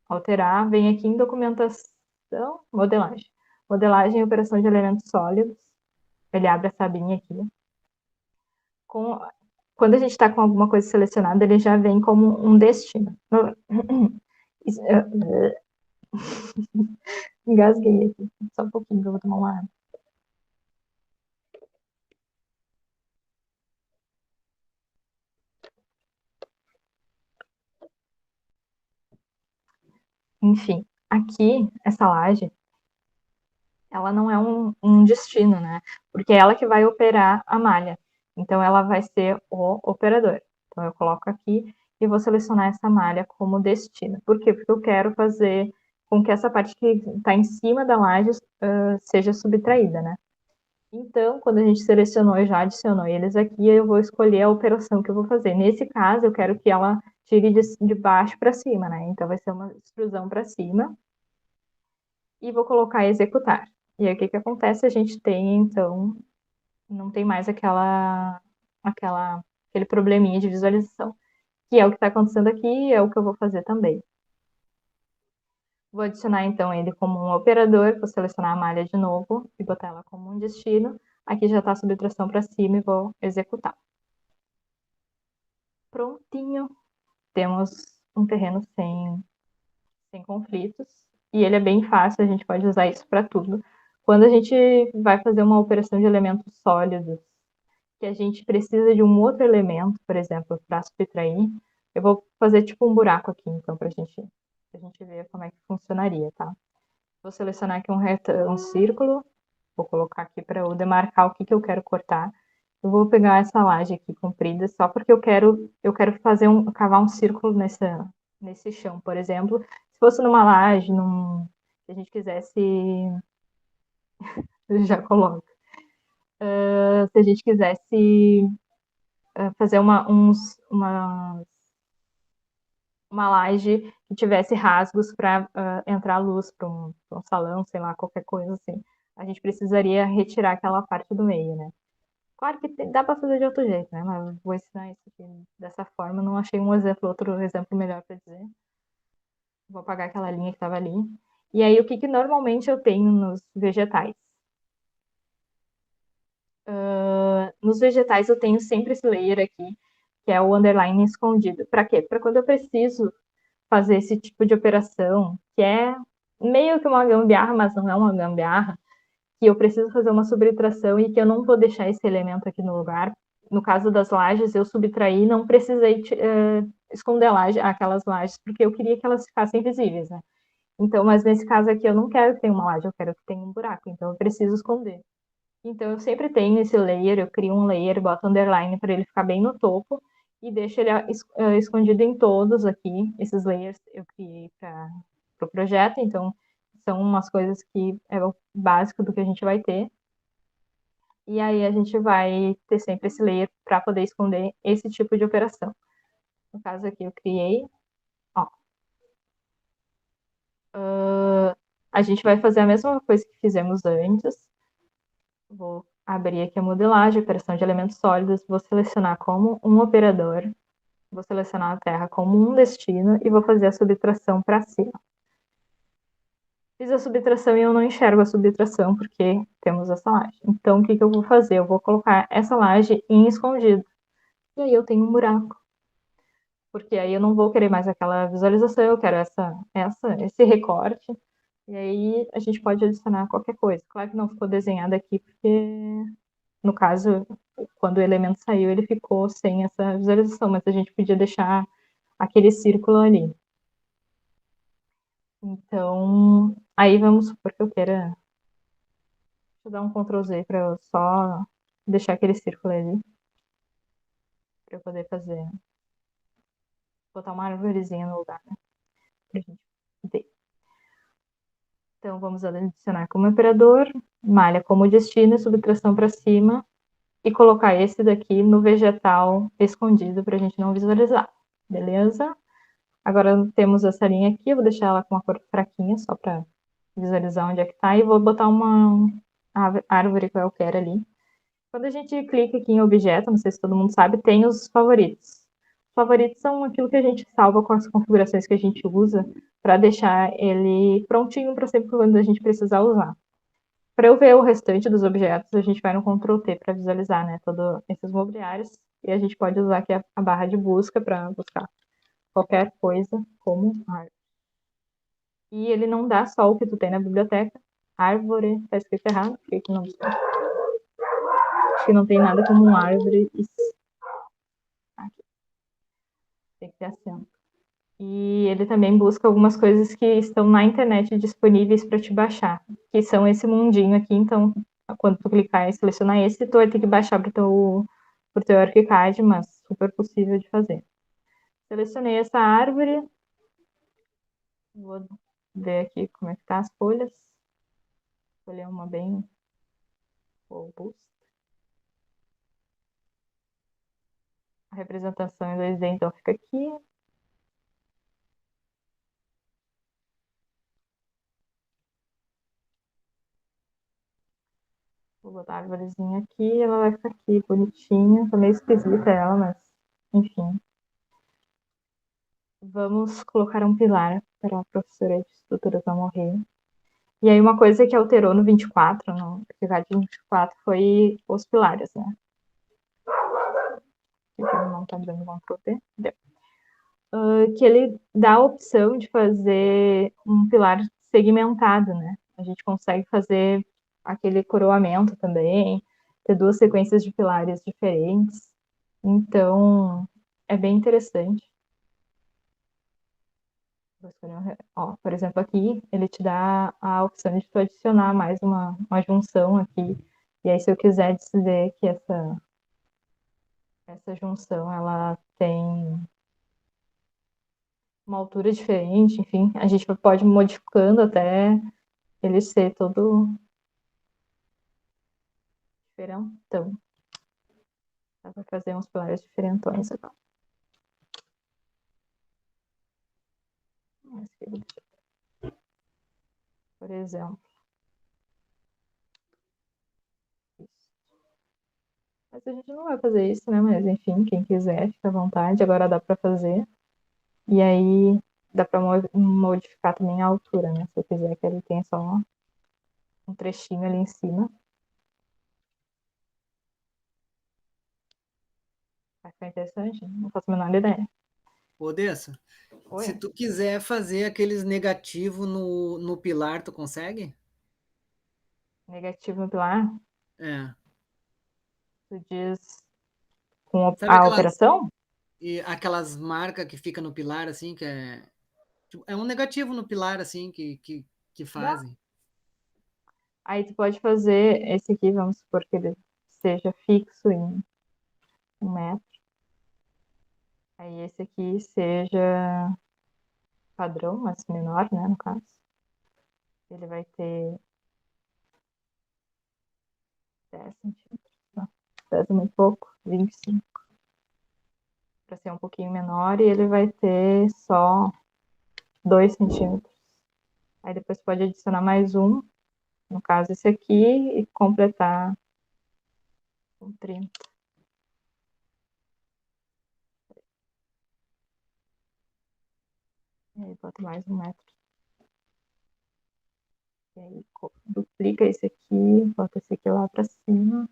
alterar, vem aqui em documentação, modelagem. Modelagem e operação de elementos sólidos. Ele abre essa abinha aqui. Quando a gente está com alguma coisa selecionada, ele já vem como um destino. Engasguei aqui. Só um pouquinho que eu vou tomar uma água. Enfim, aqui, essa laje, ela não é um destino, né? Porque é ela que vai operar a malha. Então, ela vai ser o operador. Então, eu coloco aqui e vou selecionar essa malha como destino. Por quê? Porque eu quero fazer com que essa parte que está em cima da laje seja subtraída, né? Então, quando a gente selecionou e já adicionou eles aqui, eu vou escolher a operação que eu vou fazer. Nesse caso, eu quero que ela tire de baixo para cima, né? Então, vai ser uma extrusão para cima. E vou colocar executar. E aí, o que que acontece? A gente tem, então, não tem mais aquele probleminha de visualização. Que é o que está acontecendo aqui, é o que eu vou fazer também. Vou adicionar, então, ele como um operador, vou selecionar a malha de novo e botar ela como um destino. Aqui já está a subtração para cima e vou executar. Prontinho. Temos um terreno sem conflitos. E ele é bem fácil, a gente pode usar isso para tudo. Quando a gente vai fazer uma operação de elementos sólidos, que a gente precisa de um outro elemento, por exemplo, para subtrair, eu vou fazer tipo um buraco aqui, então, para a gente ver como é que funcionaria, tá? Vou selecionar aqui um círculo, vou colocar aqui para eu demarcar o que eu quero cortar. Eu vou pegar essa laje aqui comprida, só porque eu quero cavar um círculo nesse chão, por exemplo. Se fosse numa laje, se a gente quisesse já coloca. Se a gente quisesse fazer uma laje que tivesse rasgos para entrar luz para um salão, sei lá, qualquer coisa assim. A gente precisaria retirar aquela parte do meio, né? Claro que dá para fazer de outro jeito, né? Mas eu vou ensinar isso aqui dessa forma. Não achei outro exemplo melhor para dizer. Vou apagar aquela linha que estava ali. E aí, o que normalmente eu tenho nos vegetais? Nos vegetais eu tenho sempre esse layer aqui, que é o underline escondido. Para quê? Para quando eu preciso fazer esse tipo de operação, que é meio que uma gambiarra, mas não é uma gambiarra, que eu preciso fazer uma subtração e que eu não vou deixar esse elemento aqui no lugar. No caso das lajes, eu subtraí, não precisei esconder aquelas lajes, porque eu queria que elas ficassem visíveis, né? Então, mas nesse caso aqui eu não quero que tenha uma laje, eu quero que tenha um buraco, então eu preciso esconder. Então eu sempre tenho esse layer, eu crio um layer, boto underline para ele ficar bem no topo e deixo ele escondido em todos aqui. Esses layers eu criei para o projeto, então são umas coisas que é o básico do que a gente vai ter. E aí a gente vai ter sempre esse layer para poder esconder esse tipo de operação. No caso aqui eu criei, ó. A gente vai fazer a mesma coisa que fizemos antes. Vou abrir aqui a modelagem, operação de elementos sólidos, vou selecionar como um operador, vou selecionar a Terra como um destino e vou fazer a subtração para cima. Fiz a subtração e eu não enxergo a subtração porque temos essa laje. Então, o que eu vou fazer? Eu vou colocar essa laje em escondido. E aí eu tenho um buraco. Porque aí eu não vou querer mais aquela visualização, eu quero esse recorte. E aí a gente pode adicionar qualquer coisa. Claro que não ficou desenhado aqui porque no caso, quando o elemento saiu, ele ficou sem essa visualização, mas a gente podia deixar aquele círculo ali. Então, aí vamos supor que eu queira. Deixa eu dar um Ctrl Z para eu só deixar aquele círculo ali. Para eu poder fazer. Botar uma árvorezinha no lugar, né? Pra gente ver. Então, vamos adicionar como operador, malha como destino e subtração para cima. E colocar esse daqui no vegetal escondido para a gente não visualizar. Beleza? Agora temos essa linha aqui, eu vou deixar ela com uma cor fraquinha, só para visualizar onde é que está, e vou botar uma árvore qualquer ali. Quando a gente clica aqui em objeto, não sei se todo mundo sabe, tem os favoritos. Os favoritos são aquilo que a gente salva com as configurações que a gente usa para deixar ele prontinho para sempre quando a gente precisar usar. Para eu ver o restante dos objetos, a gente vai no Ctrl T para visualizar, né, todos esses mobiliários, e a gente pode usar aqui a barra de busca para buscar qualquer coisa como árvore. E ele não dá só o que tu tem na biblioteca. Árvore, tá escrito errado, por que não está? Acho que não tem nada como um árvore. Aqui. Tem que ter acento. E ele também busca algumas coisas que estão na internet disponíveis para te baixar, que são esse mundinho aqui. Então, quando tu clicar e selecionar esse, tu vai ter que baixar pro teu ArchiCAD, mas super possível de fazer. Selecionei essa árvore. Vou ver aqui como é que tá as folhas. Escolher uma bem robusta. A representação em 2D, então, fica aqui. Vou botar a árvorezinha aqui, ela vai ficar aqui, bonitinha. Tá meio esquisita ela, mas enfim. Vamos colocar um pilar para a professora de estruturas não morrer. E aí uma coisa que alterou no 24, no arquivado de 24, foi os pilares, né? Não tá dando Ctrl T? Deu. Que ele dá a opção de fazer um pilar segmentado, né? A gente consegue fazer aquele coroamento também, ter duas sequências de pilares diferentes. Então, é bem interessante. Ó, por exemplo, aqui ele te dá a opção de tu adicionar mais uma junção aqui. E aí, se eu quiser dizer que essa junção ela tem uma altura diferente, enfim, a gente pode ir modificando até ele ser todo Diferentão. Dá pra fazer uns pilares diferentões agora. Por exemplo. Isso. Mas a gente não vai fazer isso, né? Mas enfim, quem quiser, fica à vontade. Agora dá pra fazer. E aí dá pra modificar também a altura, né? Se eu quiser que ele tenha só um trechinho ali em cima. Vai ficar interessante? Não faço a menor ideia. Ô, Dessa, se Oi? tu quiser fazer aqueles negativos no pilar, tu consegue? Negativo no pilar? É. Tu diz com Sabe a aquelas, alteração? aquelas marcas que fica no pilar, assim, que é. Tipo, é um negativo no pilar, assim, que Dá. fazem. Aí tu pode fazer esse aqui, vamos supor que ele seja fixo em 1 metro. Aí esse aqui seja padrão, mas menor, né, no caso. Ele vai ter 10 centímetros. Não, 10 é muito pouco, 25. Para ser um pouquinho menor, e ele vai ter só 2 centímetros. Aí depois pode adicionar mais um, no caso esse aqui, e completar com 30. E aí bota mais 1 metro. E aí duplica esse aqui, bota esse aqui lá para cima.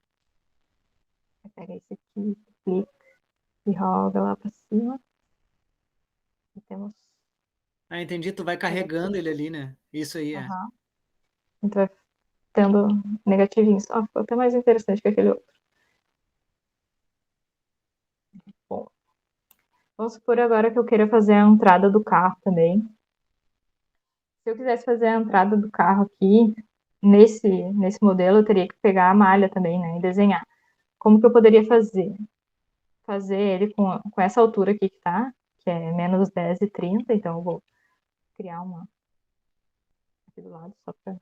Aí pega esse aqui, duplica e roga lá para cima. E temos Ah, entendi. Tu vai carregando ele negativos. ali, né? Isso aí é. Uhum. Então vai tendo negativinhos. Ó, ficou até mais interessante que aquele outro. Bom, vamos supor agora que eu queira fazer a entrada do carro também. Se eu quisesse fazer a entrada do carro aqui, nesse modelo, eu teria que pegar a malha também, né? E desenhar. Como que eu poderia fazer? Fazer ele com essa altura aqui que tá, que é menos 10 e 30. Então eu vou criar uma aqui do lado, só para.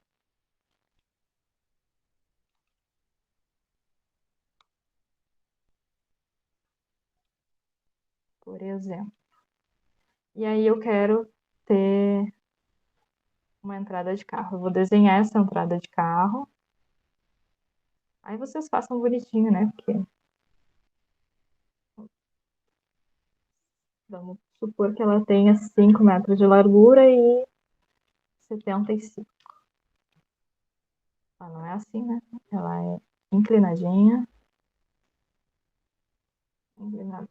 Por exemplo. E aí eu quero ter uma entrada de carro. Eu vou desenhar essa entrada de carro. Aí vocês façam bonitinho, né? Porque vamos supor que ela tenha 5 metros de largura e 75. Ela não é assim, né? Ela é inclinadinha. Inclinada.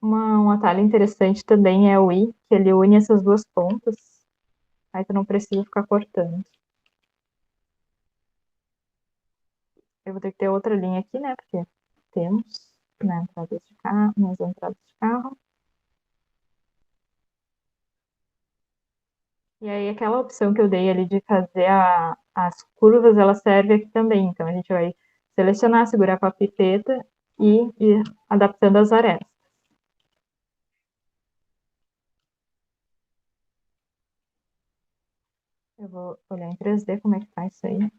Um atalho interessante também é o I, que ele une essas duas pontas. Aí tu não precisa ficar cortando. Eu vou ter que ter outra linha aqui, né? Porque temos nas entradas de carro. E aí aquela opção que eu dei ali de fazer as curvas, ela serve aqui também. Então a gente vai selecionar, segurar com a pipeta e ir adaptando as arestas. Eu vou olhar em 3D como é que tá isso aí.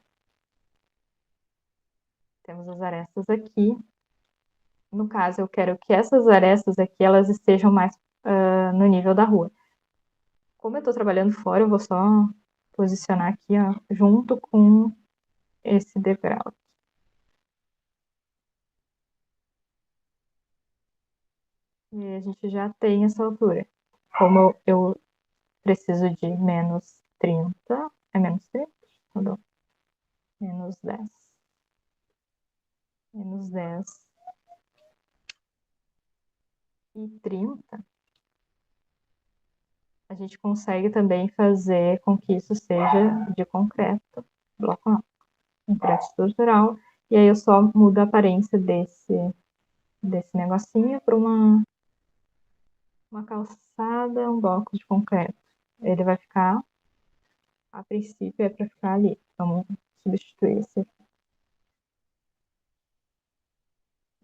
Temos as arestas aqui. No caso, eu quero que essas arestas aqui, elas estejam mais no nível da rua. Como eu estou trabalhando fora, eu vou só posicionar aqui, ó, junto com esse degrau. E a gente já tem essa altura. Como eu preciso de menos 30, é menos 30? Não, menos 10. Menos 10 e 30, a gente consegue também fazer com que isso seja de concreto, bloco não, concreto estrutural, e aí eu só mudo a aparência desse negocinho para uma calçada, um bloco de concreto. Ele vai ficar, a princípio é para ficar ali. Vamos substituir esse aqui.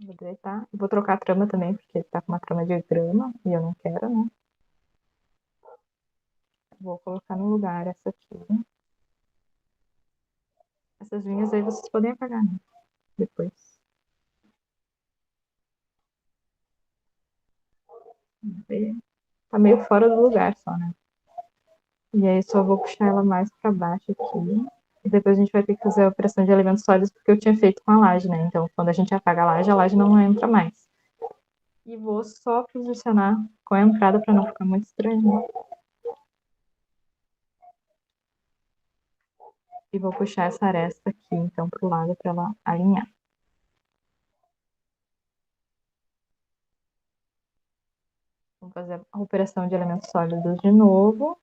Vou deletar. Vou trocar a trama também, porque ele tá com uma trama de grama e eu não quero, né? Vou colocar no lugar essa aqui. Essas linhas aí vocês podem apagar, né? Depois. Tá meio fora do lugar só, né? E aí só vou puxar ela mais pra baixo aqui. E depois a gente vai ter que fazer a operação de elementos sólidos, porque eu tinha feito com a laje, né? Então, quando a gente apaga a laje não entra mais. E vou só posicionar com a entrada para não ficar muito estranho. Né? E vou puxar essa aresta aqui, então, pro lado para ela alinhar. Vamos fazer a operação de elementos sólidos de novo.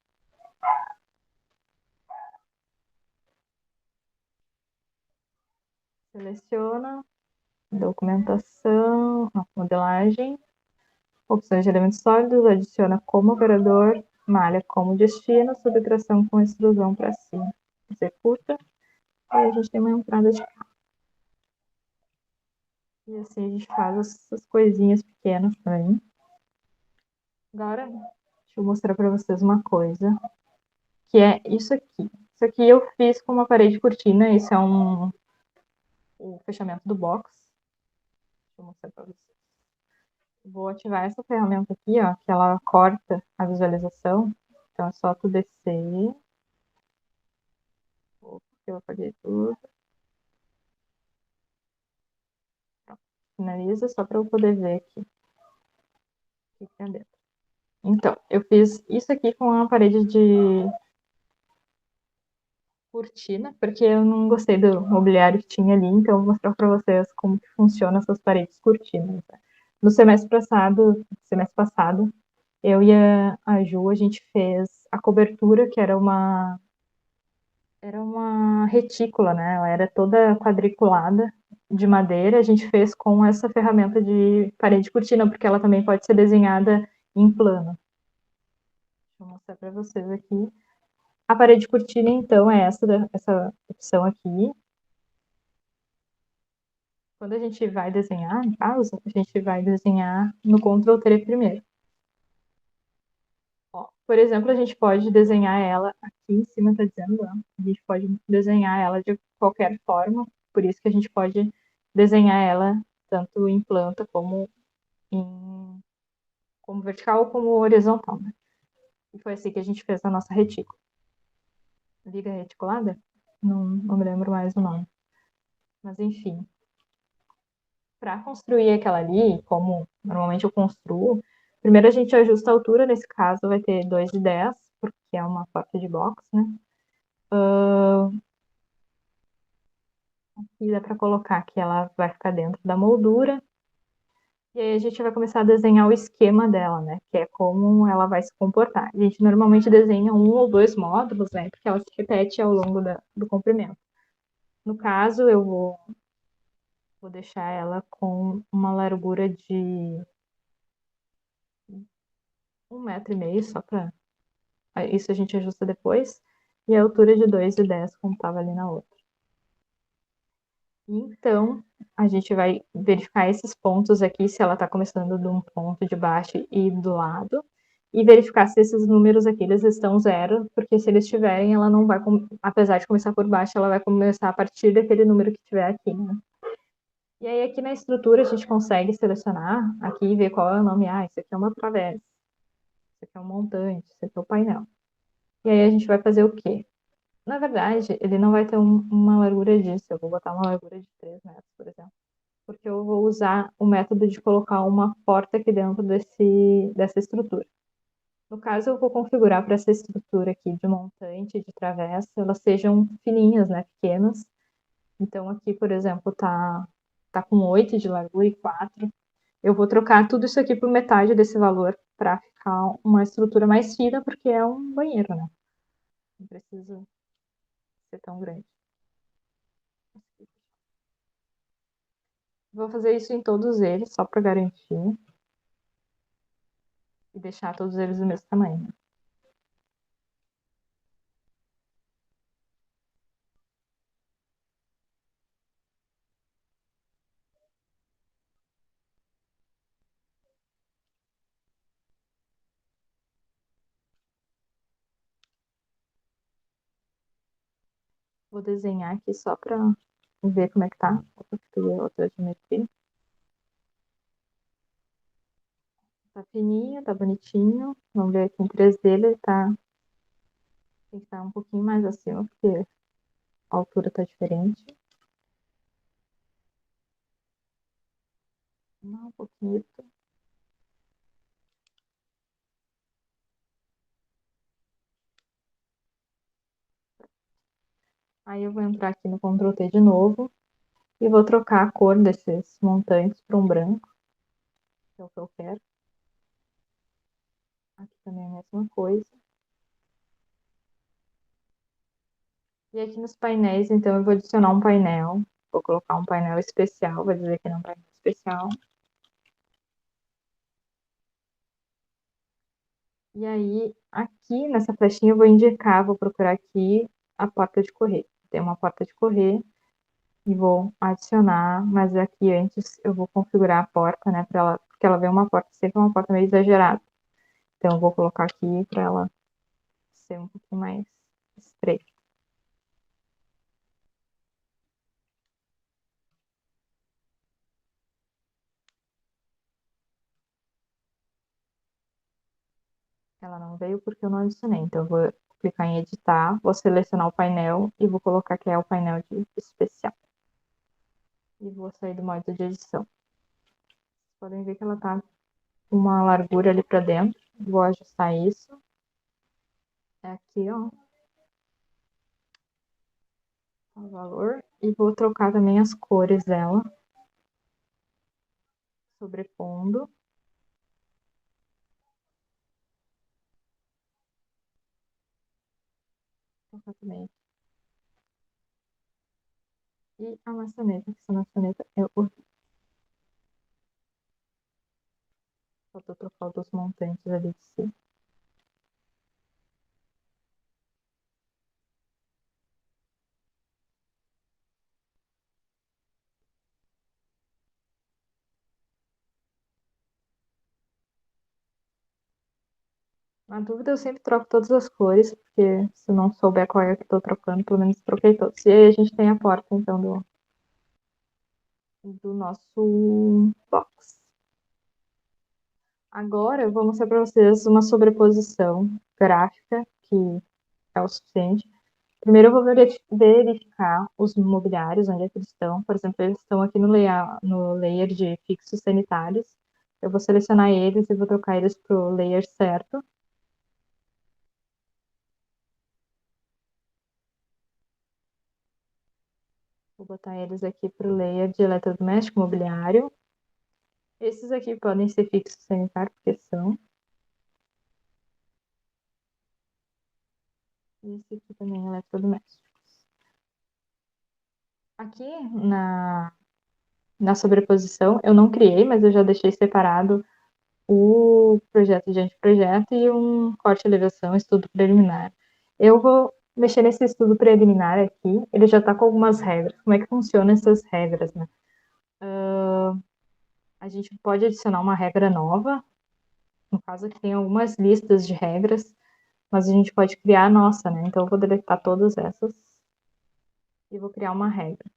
Seleciona, documentação, modelagem, opções de elementos sólidos, adiciona como operador, malha como destino, subtração com extrusão para cima. Executa, e a gente tem uma entrada de carro. E assim a gente faz essas coisinhas pequenas também. Agora, deixa eu mostrar para vocês uma coisa, que é isso aqui. Isso aqui eu fiz com uma parede cortina, esse é o fechamento do box. Deixa eu mostrar para vocês. Vou ativar essa ferramenta aqui, ó, que ela corta a visualização. Então é só tu descer. Opa, eu apaguei tudo. Pronto. Finaliza só para eu poder ver aqui o que tem dentro. Então, eu fiz isso aqui com a parede de cortina, porque eu não gostei do mobiliário que tinha ali, então eu vou mostrar para vocês como que funciona essas paredes cortinas. No semestre passado, eu e a Ju, a gente fez a cobertura, que era uma retícula, né? Ela era toda quadriculada de madeira. A gente fez com essa ferramenta de parede cortina, porque ela também pode ser desenhada em plano. Deixa eu mostrar para vocês aqui. A parede cortina, então, é essa opção aqui. Quando a gente vai desenhar, em caso, a gente vai desenhar no Ctrl T primeiro. Ó, por exemplo, a gente pode desenhar ela aqui em cima, está dizendo, ó, a gente pode desenhar ela de qualquer forma, por isso que a gente pode desenhar ela tanto em planta como vertical como horizontal. Né? E foi assim que a gente fez a nossa retícula. Viga reticulada? Não me lembro mais o nome. Mas enfim, para construir aquela ali, como normalmente eu construo, primeiro a gente ajusta a altura, nesse caso vai ter 2,10, porque é uma porta de box, né? E dá para colocar que ela vai ficar dentro da moldura. E aí a gente vai começar a desenhar o esquema dela, né? Que é como ela vai se comportar. A gente normalmente desenha 1 ou 2 módulos, né? Porque ela se repete ao longo do comprimento. No caso, eu vou deixar ela com uma largura de 1,5 m, só para... Isso a gente ajusta depois. E a altura de 2,10, como estava ali na outra. Então, a gente vai verificar esses pontos aqui, se ela está começando de um ponto de baixo e do lado, e verificar se esses números aqui eles estão zero, porque se eles estiverem, ela não vai, apesar de começar por baixo, ela vai começar a partir daquele número que tiver aqui, né? E aí aqui na estrutura a gente consegue selecionar aqui e ver qual é o nome. Ah, isso aqui é uma travessa, isso aqui é um montante, isso aqui é o painel. E aí a gente vai fazer o quê? Na verdade, ele não vai ter uma largura disso, eu vou botar uma largura de 3 metros, por exemplo. Porque eu vou usar o método de colocar uma porta aqui dentro dessa estrutura. No caso, eu vou configurar para essa estrutura aqui de montante, de travessa, elas sejam fininhas, né, pequenas. Então, aqui, por exemplo, tá com 8 de largura e 4. Eu vou trocar tudo isso aqui por metade desse valor para ficar uma estrutura mais fina, porque é um banheiro, né? Não precisa ser tão grande. Vou fazer isso em todos eles, só para garantir. E deixar todos eles do mesmo tamanho. Vou desenhar aqui só para ver como é que tá. Opa, peguei outra geometria. Tá fininho, tá bonitinho. Vamos ver aqui em 3D, ele tá... Tem que estar um pouquinho mais acima, porque a altura tá diferente. Um pouquinho. Aí eu vou entrar aqui no Ctrl T de novo e vou trocar a cor desses montantes para um branco, que é o que eu quero. Aqui também é a mesma coisa. E aqui nos painéis, então, eu vou adicionar um painel. Vou colocar um painel especial, vou dizer que não é um painel especial. E aí, aqui nessa flechinha, eu vou indicar, vou procurar aqui a porta de correr. Tem uma porta de correr e vou adicionar, mas aqui antes eu vou configurar a porta, né, para ela, porque ela vê uma porta, sempre uma porta meio exagerada. Então, eu vou colocar aqui para ela ser um pouquinho mais estreita. Ela não veio porque eu não adicionei, então eu vou clicar em editar, vou selecionar o painel e vou colocar que é o painel de especial. E vou sair do modo de edição. Vocês podem ver que ela tá com uma largura ali para dentro. Vou ajustar isso. É aqui, ó. O valor. E vou trocar também as cores dela. Sobrepondo. Vou trocar também. E a maçaneta, que essa maçaneta é horrível. Faltou trocar os dois montantes ali de cima. Na dúvida, eu sempre troco todas as cores, porque se não souber qual é que eu tô trocando, pelo menos troquei todos. E aí a gente tem a porta, então, do nosso box. Agora eu vou mostrar para vocês uma sobreposição gráfica, que é o suficiente. Primeiro eu vou verificar os mobiliários, onde é que eles estão. Por exemplo, eles estão aqui no layer de fixos sanitários. Eu vou selecionar eles e vou trocar eles para o layer certo. Vou botar eles aqui para o layer de eletrodoméstico mobiliário. Esses aqui podem ser fixos sanitários, porque são. Esse aqui também é eletrodoméstico. Aqui na sobreposição, eu não criei, mas eu já deixei separado o projeto de anteprojeto e um corte de elevação, estudo preliminar. Eu vou mexer nesse estudo preliminar aqui, ele já está com algumas regras. Como é que funcionam essas regras, né? A gente pode adicionar uma regra nova, no caso aqui tem algumas listas de regras, mas a gente pode criar a nossa, né? Então eu vou deletar todas essas e vou criar uma regra.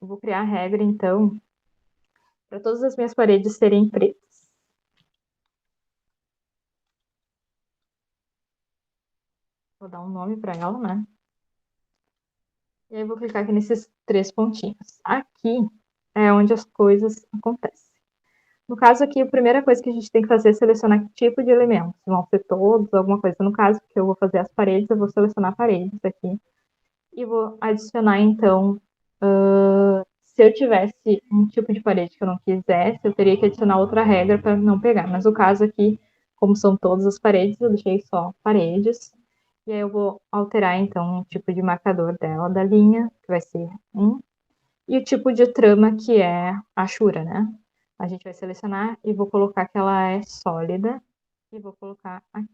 Eu vou criar a regra, então, para todas as minhas paredes serem pretas. Vou dar um nome para ela, né? E aí eu vou clicar aqui nesses 3 pontinhos. Aqui é onde as coisas acontecem. No caso aqui, a primeira coisa que a gente tem que fazer é selecionar que tipo de elementos. Se vão ser todos, alguma coisa. No caso, que eu vou fazer as paredes, eu vou selecionar paredes aqui. E vou adicionar, então, se eu tivesse um tipo de parede que eu não quisesse, eu teria que adicionar outra regra para não pegar. Mas o caso aqui, como são todas as paredes, eu deixei só paredes. E aí eu vou alterar, então, o tipo de marcador dela, da linha, que vai ser 1. E o tipo de trama, que é a Ashura, né? A gente vai selecionar e vou colocar que ela é sólida. E vou colocar aqui.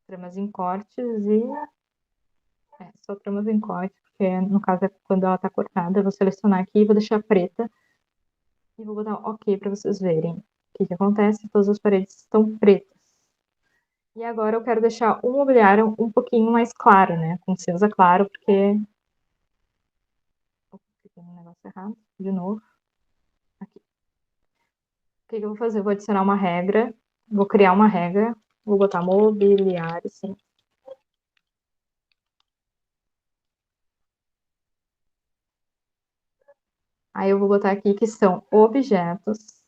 Tramas em cortes e... só tramas em corte, porque no caso é quando ela tá cortada. Eu vou selecionar aqui e vou deixar preta. E vou botar OK para vocês verem. O que acontece? Todas as paredes estão pretas. E agora eu quero deixar o mobiliário um pouquinho mais claro, né? Com cinza claro, porque... Opa, tem um negócio errado. De novo. Aqui. O que eu vou fazer? Eu vou adicionar uma regra. Vou criar uma regra. Vou botar mobiliário, sim. Aí eu vou botar aqui que são objetos.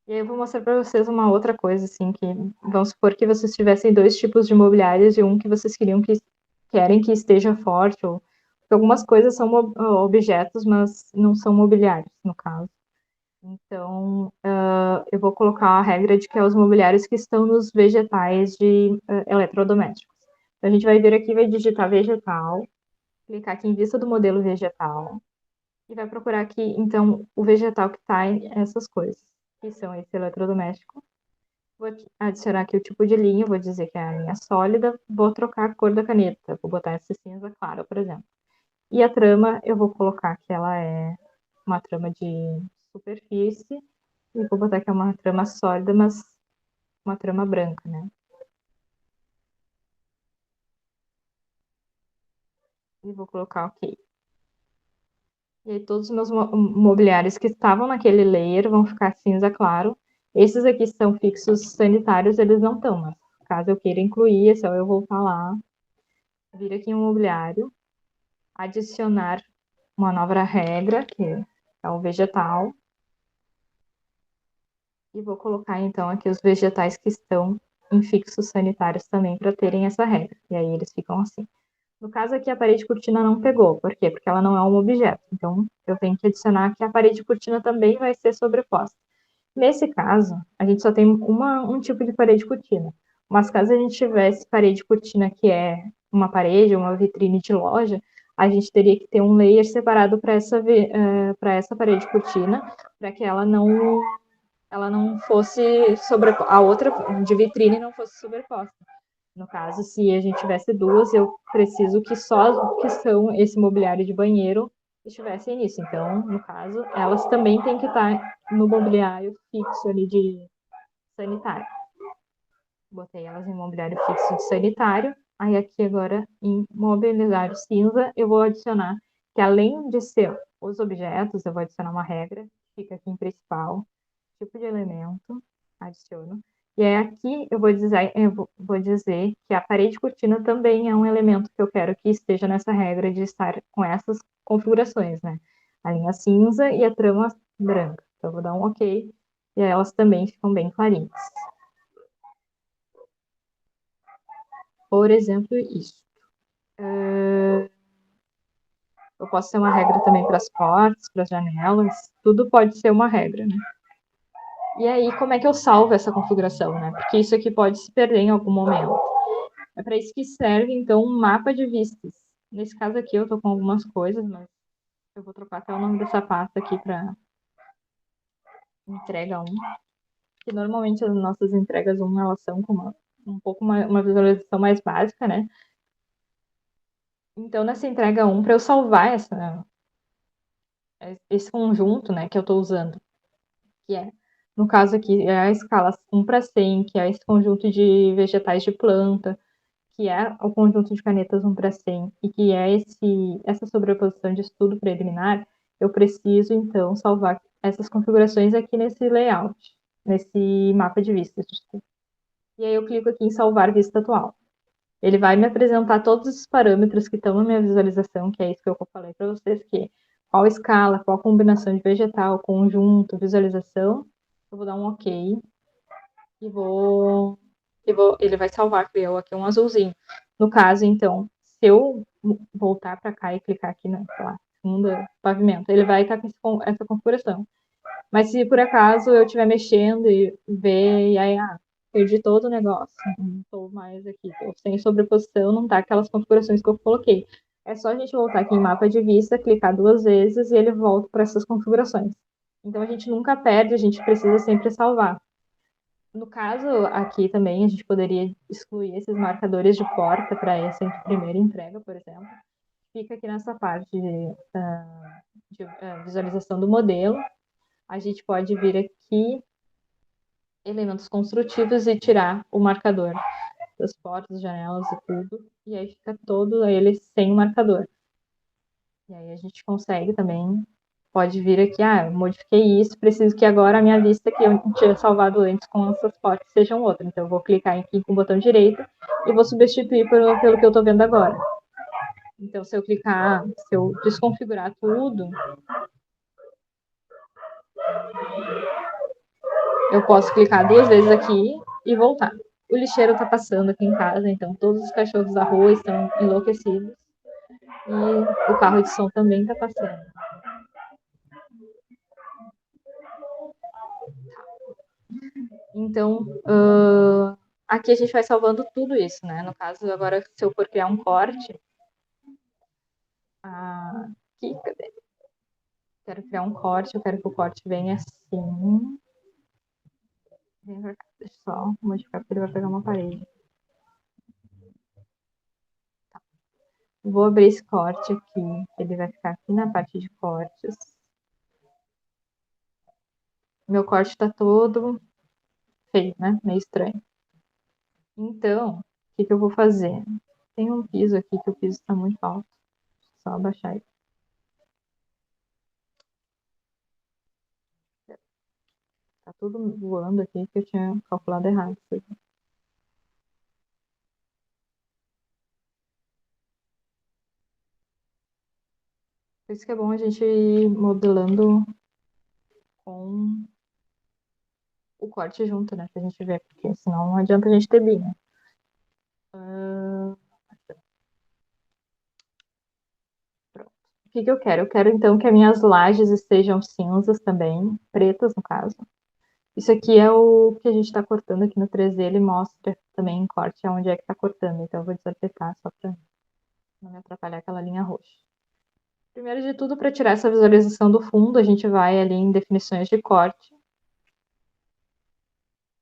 E aí eu vou mostrar para vocês uma outra coisa, assim, que vamos supor que vocês tivessem dois tipos de mobiliários e um que vocês querem que esteja forte, ou porque algumas coisas são objetos, mas não são mobiliários, no caso. Então, eu vou colocar a regra de que é os mobiliários que estão nos vegetais de eletrodomésticos. Então, a gente vai vir aqui, vai digitar vegetal, clicar aqui em vista do modelo vegetal, e vai procurar aqui, então, o vegetal que está em essas coisas, que são esse eletrodoméstico. Vou adicionar aqui o tipo de linha, vou dizer que é a linha sólida, vou trocar a cor da caneta, vou botar esse cinza claro, por exemplo. E a trama, eu vou colocar que ela é uma trama de superfície, e vou botar que é uma trama sólida, mas uma trama branca, né? E vou colocar OK. E aí todos os meus mobiliários que estavam naquele layer vão ficar cinza claro. Esses aqui são fixos sanitários, eles não estão, mas caso eu queira incluir, é só eu voltar lá, vir aqui em mobiliário, adicionar uma nova regra, que é o vegetal, e vou colocar então aqui os vegetais que estão em fixos sanitários também para terem essa regra. E aí eles ficam assim. No caso aqui, a parede cortina não pegou. Por quê? Porque ela não é um objeto. Então, eu tenho que adicionar que a parede cortina também vai ser sobreposta. Nesse caso, a gente só tem um tipo de parede cortina. Mas caso a gente tivesse parede cortina que é uma parede, uma vitrine de loja, a gente teria que ter um layer separado para essa parede cortina, para que ela não fosse sobreposta, a outra de vitrine não fosse sobreposta. No caso, se a gente tivesse duas, eu preciso que só que são esse mobiliário de banheiro estivessem nisso. Então, no caso, elas também têm que estar no mobiliário fixo ali de sanitário. Botei elas em mobiliário fixo de sanitário. Aí aqui agora em mobiliário cinza, eu vou adicionar que além de ser os objetos, eu vou adicionar uma regra, fica aqui em principal, tipo de elemento, adiciono. E aí aqui eu vou dizer que a parede cortina também é um elemento que eu quero que esteja nessa regra de estar com essas configurações, né? A linha cinza e a trama branca. Então eu vou dar um OK e aí elas também ficam bem clarinhas. Por exemplo, isso. Eu posso ter uma regra também para as portas, para as janelas, tudo pode ser uma regra, né? E aí, como é que eu salvo essa configuração, né? Porque isso aqui pode se perder em algum momento. É para isso que serve, então, um mapa de vistas. Nesse caso aqui, eu estou com algumas coisas, mas eu vou trocar até o nome dessa pasta aqui para entrega 1. Que normalmente as nossas entregas 1, elas são com uma visualização mais básica, né? Então, nessa entrega 1, para eu salvar esse conjunto, né, que eu estou usando, que é, no caso aqui, é a escala 1 para 100, que é esse conjunto de vegetais de planta, que é o conjunto de canetas 1 para 100, e que é essa sobreposição de estudo preliminar, eu preciso, então, salvar essas configurações aqui nesse layout, nesse mapa de vistas. E aí eu clico aqui em salvar vista atual. Ele vai me apresentar todos os parâmetros que estão na minha visualização, que é isso que eu falei para vocês, que é qual escala, qual combinação de vegetal, conjunto, visualização. Eu vou dar um OK ele vai salvar, criou aqui um azulzinho. No caso, então, se eu voltar para cá e clicar aqui na segunda pavimento, ele vai estar com essa configuração. Mas se por acaso eu estiver mexendo e ver, e aí, perdi todo o negócio, não estou mais aqui, estou sem sobreposição, não está aquelas configurações que eu coloquei. É só a gente voltar aqui em mapa de vista, clicar 2 vezes e ele volta para essas configurações. Então a gente nunca perde, a gente precisa sempre salvar. No caso, aqui também a gente poderia excluir esses marcadores de porta para essa primeira entrega, por exemplo. Fica aqui nessa parte de visualização do modelo. A gente pode vir aqui elementos construtivos e tirar o marcador das portas, janelas e tudo. E aí fica todo ele sem o marcador. E aí a gente consegue também, pode vir aqui, eu modifiquei isso, preciso que agora a minha lista que eu tinha salvado antes com essas portas sejam outra. Então eu vou clicar aqui com o botão direito e vou substituir pelo que eu estou vendo agora. Então se eu desconfigurar tudo, eu posso clicar 2 vezes aqui e voltar. O lixeiro está passando aqui em casa, então todos os cachorros da rua estão enlouquecidos. E o carro de som também está passando. Então, aqui a gente vai salvando tudo isso, né? No caso, agora, se eu for criar um corte, aqui, cadê? Quero criar um corte, eu quero que o corte venha assim. Deixa eu só modificar, porque ele vai pegar uma parede. Tá. Vou abrir esse corte aqui, ele vai ficar aqui na parte de cortes. Meu corte tá todo feio, né? Meio estranho. Então, o que eu vou fazer? Tem um piso aqui que o piso tá muito alto. Só abaixar ele. Tá tudo voando aqui que eu tinha calculado errado. Por isso que é bom a gente ir modelando com o corte junto, né? Pra gente ver, porque senão não adianta a gente ter binha. Pronto. O que eu quero? Eu quero então que as minhas lajes estejam cinzas também, pretas no caso. Isso aqui é o que a gente está cortando aqui no 3D, ele mostra também em corte onde é que está cortando. Então eu vou desapertar só para não me atrapalhar aquela linha roxa. Primeiro de tudo, para tirar essa visualização do fundo, a gente vai ali em definições de corte.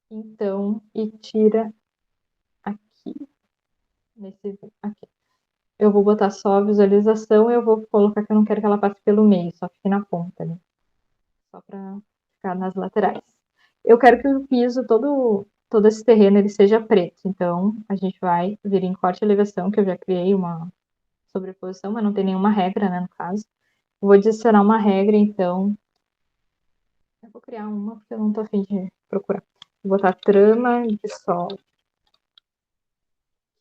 Então, e tira aqui, aqui. Eu vou botar só a visualização e eu vou colocar que eu não quero que ela passe pelo meio, só fique na ponta ali. Só para ficar nas laterais. Eu quero que o piso, todo esse terreno, ele seja preto. Então, a gente vai vir em corte e elevação, que eu já criei uma sobreposição, mas não tem nenhuma regra, né, no caso. Vou adicionar uma regra, então. Eu vou criar uma, porque eu não tô afim de procurar. Vou botar trama de solo,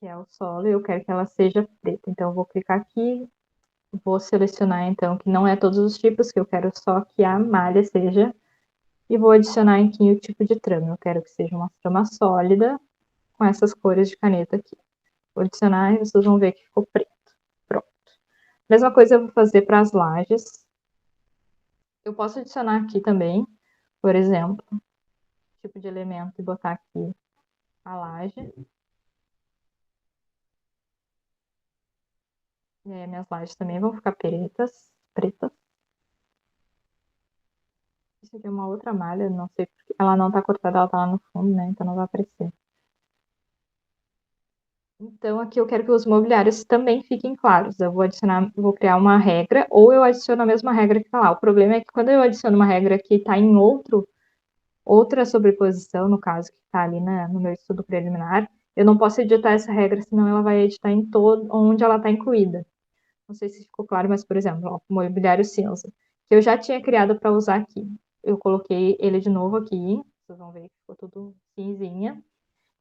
que é o solo, e eu quero que ela seja preta. Então, eu vou clicar aqui, vou selecionar, então, que não é todos os tipos, que eu quero só que a malha seja. E vou adicionar aqui o tipo de trama. Eu quero que seja uma trama sólida, com essas cores de caneta aqui. Vou adicionar e vocês vão ver que ficou preto. Pronto. Mesma coisa eu vou fazer para as lajes. Eu posso adicionar aqui também, por exemplo, tipo de elemento e botar aqui a laje. E aí minhas lajes também vão ficar pretas. Isso aqui é uma outra malha, não sei porque. Ela não tá cortada, ela tá lá no fundo, né? Então não vai aparecer. Então, aqui eu quero que os mobiliários também fiquem claros. Eu vou adicionar, vou criar uma regra, ou eu adiciono a mesma regra que está lá. O problema é que quando eu adiciono uma regra que está em outra sobreposição, no caso, que está ali no meu estudo preliminar, eu não posso editar essa regra, senão ela vai editar em todo onde ela está incluída. Não sei se ficou claro, mas, por exemplo, ó, o mobiliário cinza, que eu já tinha criado para usar aqui. Eu coloquei ele de novo aqui, vocês vão ver que ficou tudo cinzinha.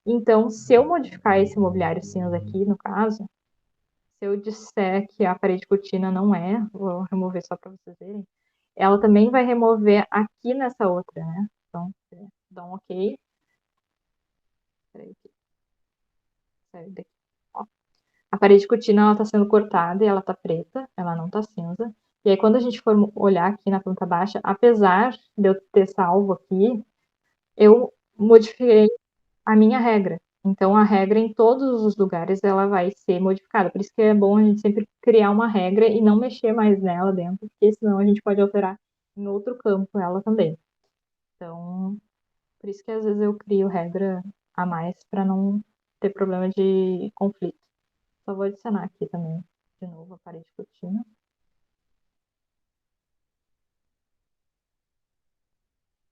Então, se eu modificar esse mobiliário cinza aqui, no caso, se eu disser que a parede cortina não é, vou remover só para vocês verem, ela também vai remover aqui nessa outra, né? Então, dá um OK. Peraí, saiu daqui. Ó. A parede cortina, ela está sendo cortada e ela está preta, ela não está cinza. E aí, quando a gente for olhar aqui na planta baixa, apesar de eu ter salvo aqui, eu modifiquei a minha regra. Então, a regra em todos os lugares ela vai ser modificada. Por isso que é bom a gente sempre criar uma regra e não mexer mais nela dentro, porque senão a gente pode alterar em outro campo ela também. Então, por isso que às vezes eu crio regra a mais para não ter problema de conflito. Só vou adicionar aqui também, de novo, a parede cortina.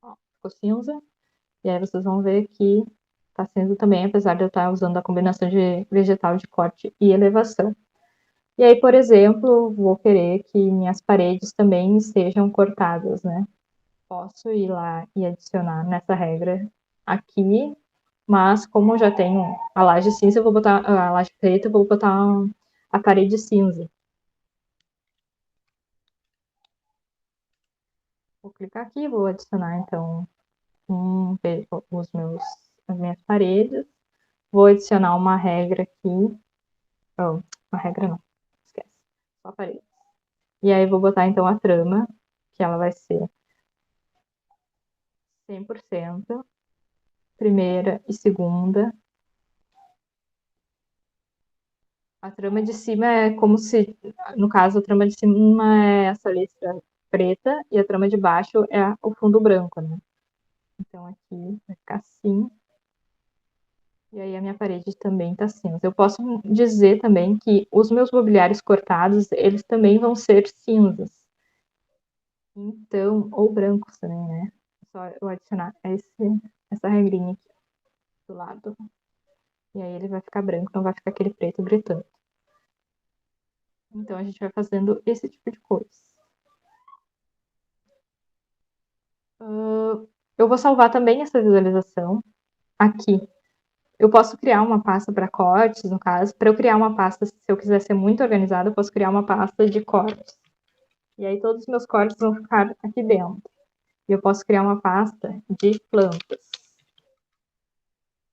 Ó, ficou cinza. E aí vocês vão ver que tá sendo também, apesar de eu estar usando a combinação de vegetal de corte e elevação. E aí, por exemplo, vou querer que minhas paredes também sejam cortadas, né? Posso ir lá e adicionar nessa regra aqui, mas como eu já tenho a laje cinza, eu vou botar a laje preta, eu vou botar a parede cinza. Vou clicar aqui, vou adicionar então as minhas paredes. Vou adicionar uma regra aqui. Oh, uma regra não, esquece. Só a parede. E aí vou botar então a trama, que ela vai ser 100%, primeira e segunda. A trama de cima é como se, no caso, a trama de cima é essa letra preta e a trama de baixo é o fundo branco, né? Então aqui vai ficar assim. E aí a minha parede também tá cinza. Eu posso dizer também que os meus mobiliários cortados, eles também vão ser cinzas. Então, ou brancos também, né? Só eu adicionar essa regrinha aqui do lado. E aí ele vai ficar branco, não vai ficar aquele preto gritando. Então a gente vai fazendo esse tipo de coisa. Eu vou salvar também essa visualização aqui. Eu posso criar uma pasta para cortes, no caso. Para eu criar uma pasta, se eu quiser ser muito organizada, eu posso criar uma pasta de cortes. E aí todos os meus cortes vão ficar aqui dentro. E eu posso criar uma pasta de plantas.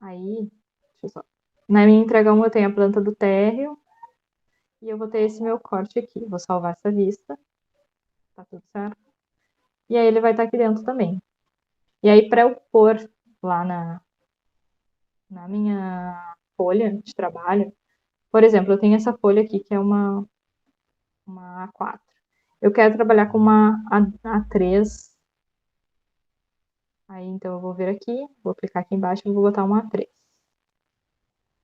Aí, deixa eu só. Na minha entrega 1 eu tenho a planta do térreo. E eu vou ter esse meu corte aqui. Vou salvar essa vista. Tá tudo certo. E aí ele vai estar aqui dentro também. E aí para eu pôr lá na minha folha de trabalho, por exemplo, eu tenho essa folha aqui que é uma A4. Eu quero trabalhar com uma A3. Aí então eu vou vir aqui, vou clicar aqui embaixo e vou botar uma A3.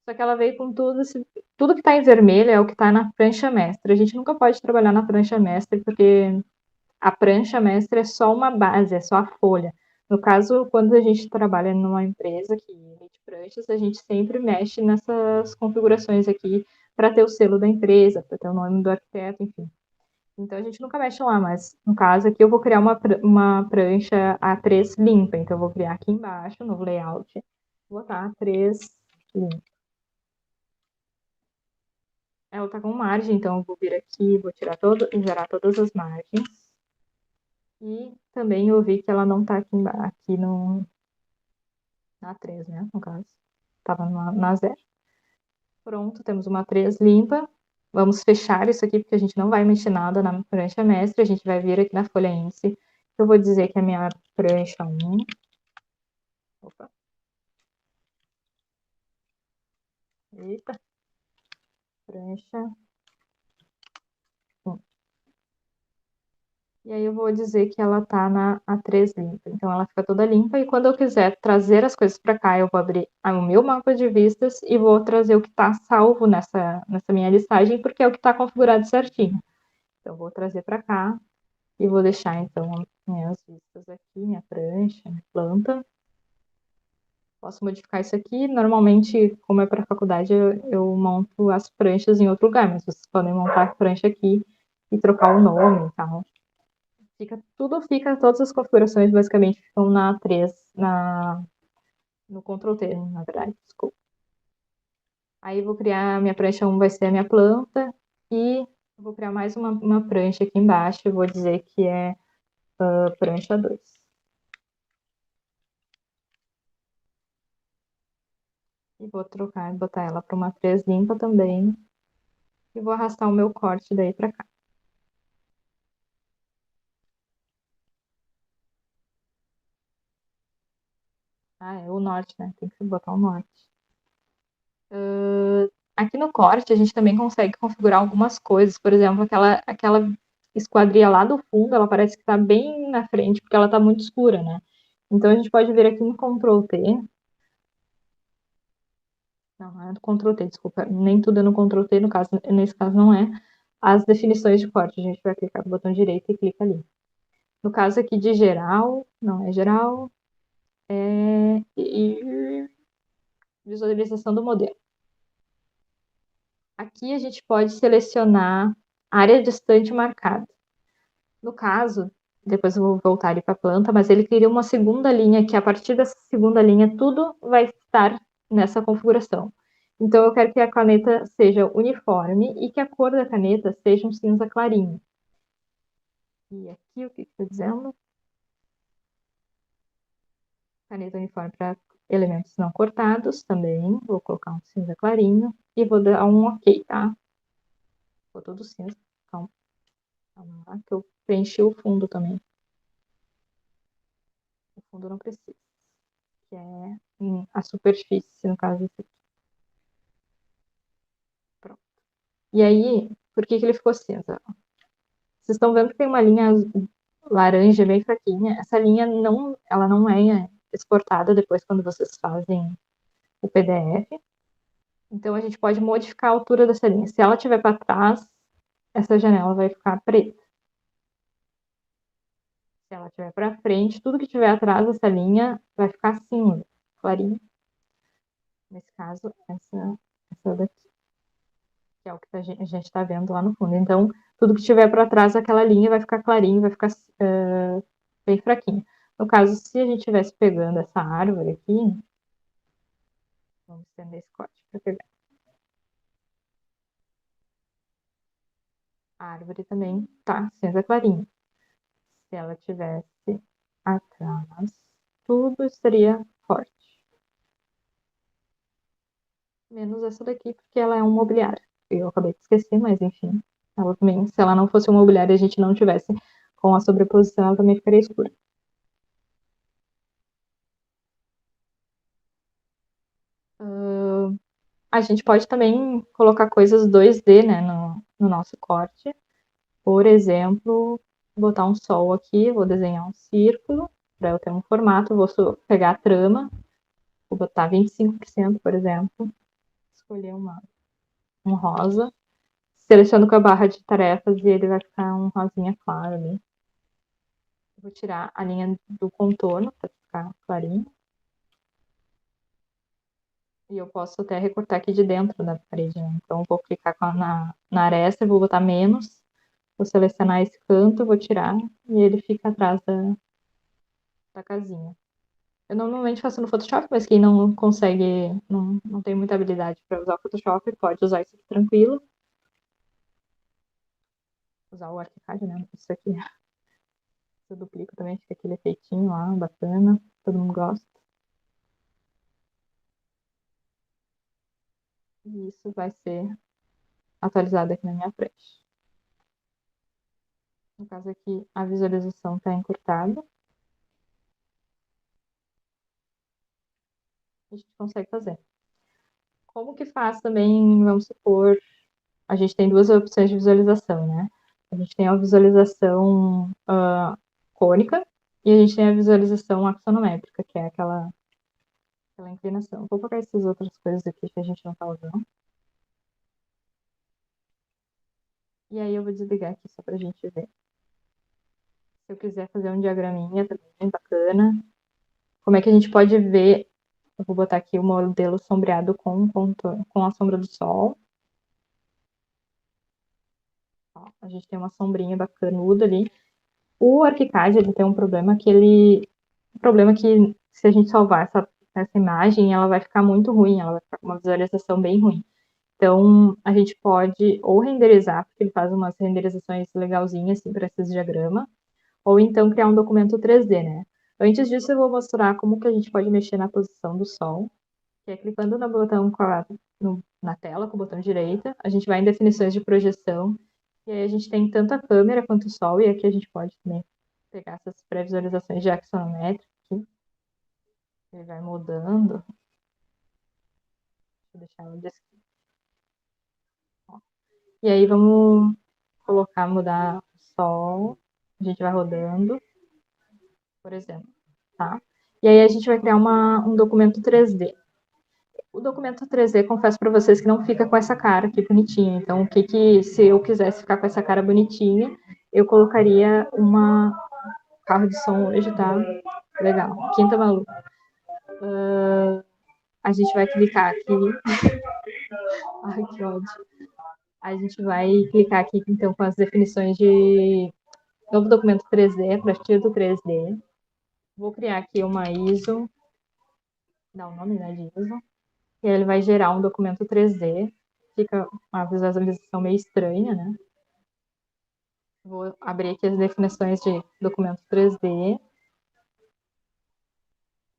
Só que ela veio com tudo que está em vermelho é o que está na prancha mestre. A gente nunca pode trabalhar na prancha mestre porque a prancha mestre é só uma base, é só a folha. No caso, quando a gente trabalha numa empresa que emite pranchas, a gente sempre mexe nessas configurações aqui para ter o selo da empresa, para ter o nome do arquiteto, enfim. Então a gente nunca mexe lá, mas no caso aqui eu vou criar uma prancha A3 limpa. Então eu vou criar aqui embaixo, no layout, vou botar A3 limpa. Ela tá com margem, então eu vou vir aqui, vou tirar zerar todas as margens. E também eu vi que ela não tá aqui na 3, né, no caso. Tava na 0. Pronto, temos uma 3 limpa. Vamos fechar isso aqui, porque a gente não vai mexer nada na prancha mestre. A gente vai vir aqui na folha índice. Eu vou dizer que é a minha prancha 1. Opa. Eita. Prancha 1. E aí eu vou dizer que ela tá na A3 limpa. Então ela fica toda limpa. E quando eu quiser trazer as coisas para cá, eu vou abrir o meu mapa de vistas e vou trazer o que está salvo nessa minha listagem, porque é o que está configurado certinho. Então eu vou trazer para cá e vou deixar então minhas vistas aqui, minha prancha, minha planta. Posso modificar isso aqui. Normalmente, como é para a faculdade, eu monto as pranchas em outro lugar, mas vocês podem montar a prancha aqui e trocar o nome e tal. Todas as configurações basicamente ficam na 3, no Ctrl T, na verdade, desculpa. Aí vou criar, minha prancha 1 vai ser a minha planta, e vou criar mais uma prancha aqui embaixo, eu vou dizer que é a prancha 2. E vou trocar e botar ela para uma 3 limpa também, e vou arrastar o meu corte daí para cá. Ah, é o norte, né? Tem que botar o norte. Aqui no corte, a gente também consegue configurar algumas coisas. Por exemplo, aquela esquadria lá do fundo, ela parece que está bem na frente, porque ela está muito escura, né? Então, a gente pode vir aqui no Ctrl T. Não é do Ctrl T, desculpa. Nem tudo é no Ctrl T, nesse caso não é. As definições de corte, a gente vai clicar com o botão direito e clica ali. No caso aqui de geral, não é geral. e visualização do modelo. Aqui a gente pode selecionar área distante marcada. No caso, depois eu vou voltar ali para a planta, mas ele cria uma segunda linha, que a partir dessa segunda linha tudo vai estar nessa configuração. Então eu quero que a caneta seja uniforme e que a cor da caneta seja um cinza clarinho. E aqui o que está dizendo? Caneta uniforme para elementos não cortados também. Vou colocar um cinza clarinho e vou dar um OK, tá? Vou todo cinza. Calma. Calma lá, que eu preenchi o fundo também. O fundo não precisa. Que é a superfície, no caso desse aqui. Pronto. E aí, por que ele ficou cinza? Vocês estão vendo que tem uma linha laranja bem fraquinha. Essa linha ela não é exportada depois quando vocês fazem o PDF. Então a gente pode modificar a altura dessa linha. Se ela estiver para trás, essa janela vai ficar preta. Se ela estiver para frente, tudo que estiver atrás dessa linha vai ficar cinza, clarinho. Nesse caso, essa daqui, que é o que a gente está vendo lá no fundo. Então, tudo que estiver para trás daquela linha vai ficar clarinho, vai ficar bem fraquinho. No caso, se a gente estivesse pegando essa árvore aqui, vamos estender esse corte para pegar. A árvore também tá cinza clarinho. Se ela tivesse atrás, tudo estaria forte. Menos essa daqui, porque ela é um mobiliário. Eu acabei de esquecer, mas enfim. Ela também, se ela não fosse um mobiliário e a gente não tivesse com a sobreposição, ela também ficaria escura. A gente pode também colocar coisas 2D, né, no nosso corte. Por exemplo, botar um sol aqui, vou desenhar um círculo, para eu ter um formato, vou pegar a trama, vou botar 25%, por exemplo, escolher um rosa, seleciono com a barra de tarefas e ele vai ficar um rosinha claro ali. Vou tirar a linha do contorno para ficar clarinho. E eu posso até recortar aqui de dentro da parede, né? Então, vou clicar na aresta e vou botar menos. Vou selecionar esse canto, vou tirar e ele fica atrás da casinha. Eu normalmente faço no Photoshop, mas quem não consegue, não tem muita habilidade para usar o Photoshop, pode usar isso aqui tranquilo. Usar o ArchiCAD, né? Isso aqui eu duplico também, fica aquele efeitinho lá, bacana, todo mundo gosta. E isso vai ser atualizado aqui na minha frente. No caso aqui, a visualização está encurtada. A gente consegue fazer. Como que faz também, vamos supor, a gente tem duas opções de visualização, né? A gente tem a visualização cônica e a gente tem a visualização axonométrica, que é aquela inclinação. Vou colocar essas outras coisas aqui que a gente não está usando. E aí eu vou desligar aqui só para a gente ver. Se eu quiser fazer um diagraminha também, bacana. Como é que a gente pode ver? Eu vou botar aqui o modelo sombreado com a sombra do sol. Ó, a gente tem uma sombrinha bacanuda ali. O ArchiCAD, ele tem um problema que se a gente salvar essa imagem, ela vai ficar muito ruim, ela vai ficar com uma visualização bem ruim. Então, a gente pode ou renderizar, porque ele faz umas renderizações legalzinhas assim, para esses diagramas, ou então criar um documento 3D, né? Antes disso, eu vou mostrar como que a gente pode mexer na posição do sol, que é clicando no botão na tela, com o botão direita, a gente vai em definições de projeção, e aí a gente tem tanto a câmera quanto o sol, e aqui a gente pode também pegar essas pré-visualizações de axonométrica aqui. Ele vai mudando. Deixa eu deixar ela descrita. E aí vamos mudar o sol. A gente vai rodando, por exemplo, tá? E aí a gente vai criar um documento 3D. O documento 3D, confesso para vocês que não fica com essa cara aqui bonitinha. Então, se eu quisesse ficar com essa cara bonitinha, eu colocaria carro de som hoje, tá? Legal. Quinta maluca. A gente vai clicar aqui. Ai, que ódio. A gente vai clicar aqui, então, com as definições de novo documento 3D, a partir do 3D. Vou criar aqui uma ISO, dá o nome, né, de ISO. E aí ele vai gerar um documento 3D. Fica uma visualização meio estranha, né? Vou abrir aqui as definições de documento 3D.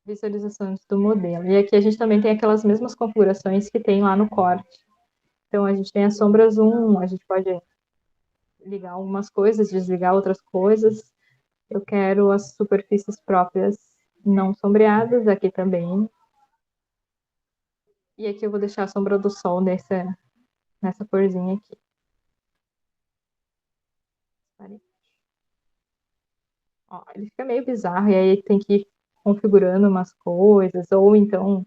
Visualizações do modelo. E aqui a gente também tem aquelas mesmas configurações que tem lá no corte. Então, a gente tem a sombra zoom, a gente pode ligar algumas coisas, desligar outras coisas. Eu quero as superfícies próprias não sombreadas aqui também. E aqui eu vou deixar a sombra do sol nessa corzinha aqui. Ó, ele fica meio bizarro, e aí tem que ir configurando umas coisas, ou então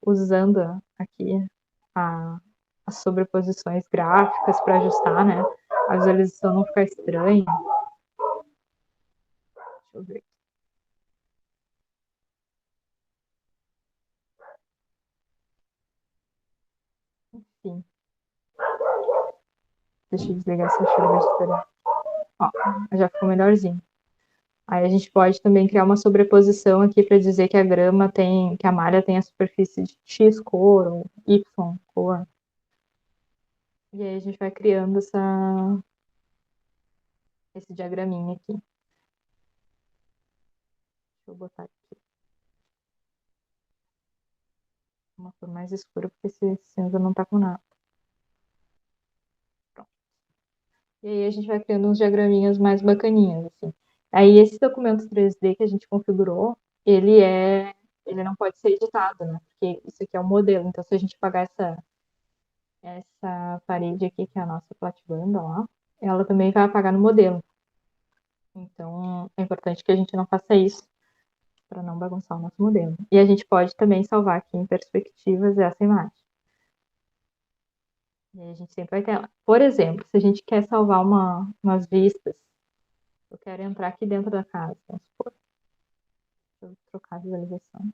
usando aqui as sobreposições gráficas para ajustar, né? A visualização não ficar estranha. Deixa eu ver. Enfim. Deixa eu desligar essa chuva diferente. Ó, já ficou melhorzinho. Aí a gente pode também criar uma sobreposição aqui para dizer que a grama tem, que a malha tem a superfície de X cor ou Y cor. E aí a gente vai criando esse diagraminha aqui. Deixa eu botar aqui uma cor mais escura, porque esse cinza não tá com nada. Pronto. E aí a gente vai criando uns diagraminhas mais bacaninhas, assim. Aí esse documento 3D que a gente configurou, ele não pode ser editado, né? Porque isso aqui é o modelo. Então, se a gente pagar essa parede aqui, que é a nossa platibanda lá, ela também vai apagar no modelo. Então, é importante que a gente não faça isso para não bagunçar o nosso modelo. E a gente pode também salvar aqui em perspectivas essa imagem. E aí a gente sempre vai ter ela. Por exemplo, se a gente quer salvar umas vistas, eu quero entrar aqui dentro da casa, vamos supor. Deixa eu trocar a visualização.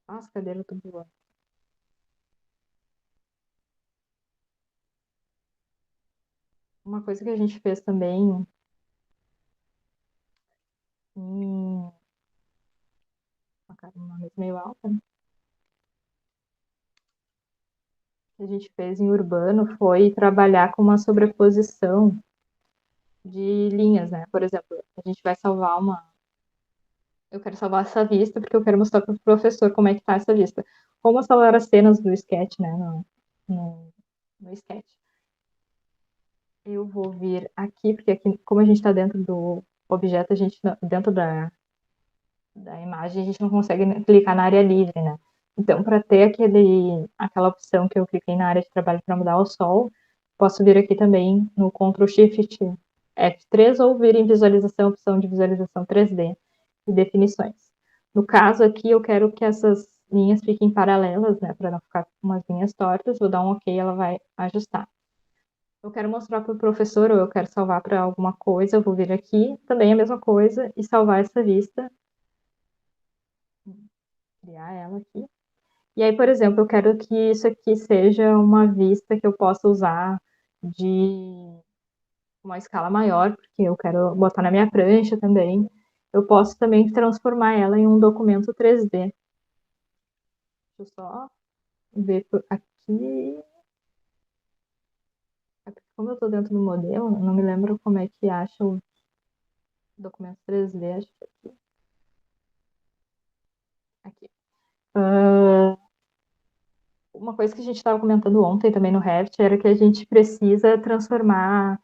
Nossa, cadeira tudo voando. Uma coisa que a gente fez também uma mesa meio alta, né? Que a gente fez em urbano foi trabalhar com uma sobreposição de linhas, né? Por exemplo, a gente vai salvar eu quero salvar essa vista porque eu quero mostrar para o professor como é que tá essa vista. Como salvar as cenas do sketch, né? No sketch. Eu vou vir aqui, porque aqui, como a gente está dentro do objeto, dentro da imagem, a gente não consegue clicar na área livre, né? Então, para ter aquela opção que eu cliquei na área de trabalho para mudar o sol, posso vir aqui também no Ctrl Shift F3 ou vir em visualização, opção de visualização 3D e definições. No caso aqui, eu quero que essas linhas fiquem paralelas, né? Para não ficar umas linhas tortas, vou dar um OK, ela vai ajustar. Eu quero mostrar para o professor ou eu quero salvar para alguma coisa, eu vou vir aqui, também a mesma coisa, e salvar essa vista. Criar ela aqui. E aí, por exemplo, eu quero que isso aqui seja uma vista que eu possa usar de uma escala maior, porque eu quero botar na minha prancha também. Eu posso também transformar ela em um documento 3D. Deixa eu só ver por aqui. Como eu estou dentro do modelo, eu não me lembro como é que acha o documento 3D. Acho que é aqui. Uma coisa que a gente estava comentando ontem também no Revit era que a gente precisa transformar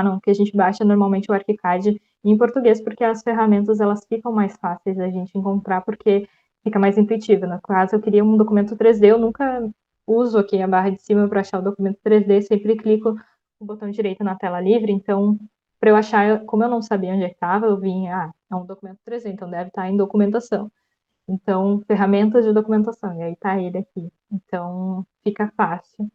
não, que a gente baixa normalmente o ArchiCAD em português, porque as ferramentas elas ficam mais fáceis da gente encontrar, porque fica mais intuitivo. No caso, eu queria um documento 3D, eu nunca uso aqui a barra de cima para achar o documento 3D, sempre clico o botão direito na tela livre, então, para eu achar, como eu não sabia onde estava, eu vim, é um documento 3D, então deve estar em documentação. Então, ferramentas de documentação, e aí tá ele aqui. Então, fica fácil.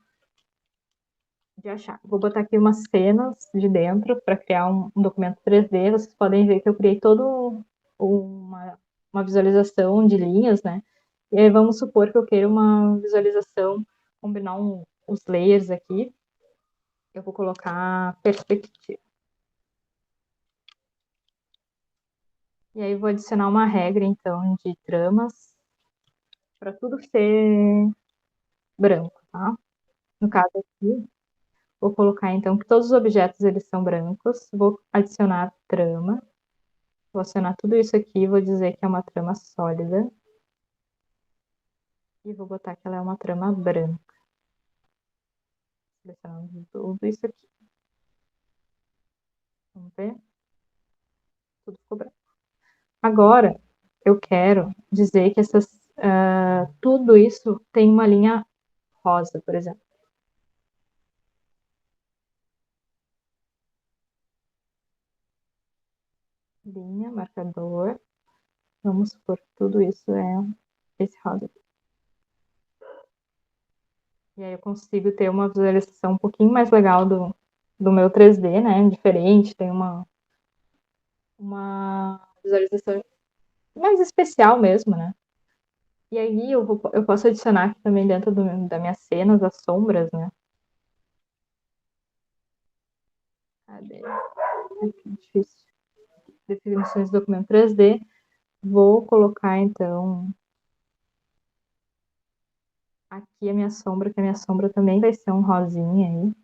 de achar. Vou botar aqui umas cenas de dentro para criar um documento 3D. Vocês podem ver que eu criei todo uma visualização de linhas, né? E aí vamos supor que eu queira uma visualização, combinar os layers aqui. Eu vou colocar perspectiva. E aí vou adicionar uma regra, então, de tramas, para tudo ser branco, tá? No caso aqui, vou colocar, então, que todos os objetos, eles são brancos. Vou adicionar trama. Vou acionar tudo isso aqui e vou dizer que é uma trama sólida. E vou botar que ela é uma trama branca. Selecionando tudo isso aqui. Vamos ver? Tudo ficou branco. Agora, eu quero dizer que tudo isso tem uma linha rosa, por exemplo. Linha, marcador. Vamos supor que tudo isso é esse rosa aqui. E aí eu consigo ter uma visualização um pouquinho mais legal do meu 3D, né? Diferente, tem uma visualização mais especial mesmo, né? E aí eu posso adicionar aqui também dentro da minha cena as sombras, né? Cadê? Aqui, difícil. Definições do documento 3D. Vou colocar, então, aqui a minha sombra, que a minha sombra também vai ser um rosinha aí.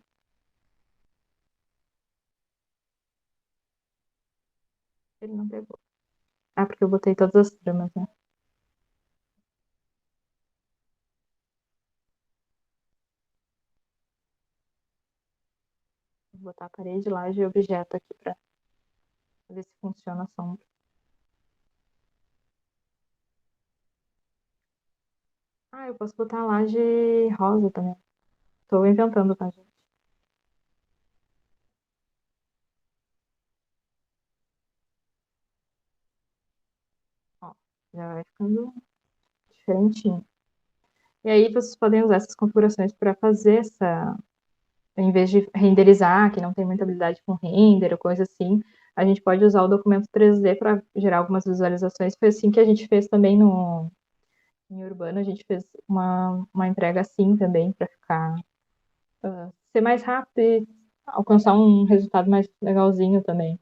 Ele não pegou. Ah, porque eu botei todas as tramas, né? Vou botar a parede, laje e objeto aqui pra ver se funciona a sombra. Ah, eu posso botar a laje rosa também. Tô inventando, tá, gente? Ó, já vai ficando diferentinho. E aí vocês podem usar essas configurações para fazer em vez de renderizar, que não tem muita habilidade com render ou coisa assim, a gente pode usar o documento 3D para gerar algumas visualizações. Foi assim que a gente fez também em Urbano, a gente fez uma entrega assim também, para ser mais rápido e alcançar um resultado mais legalzinho também.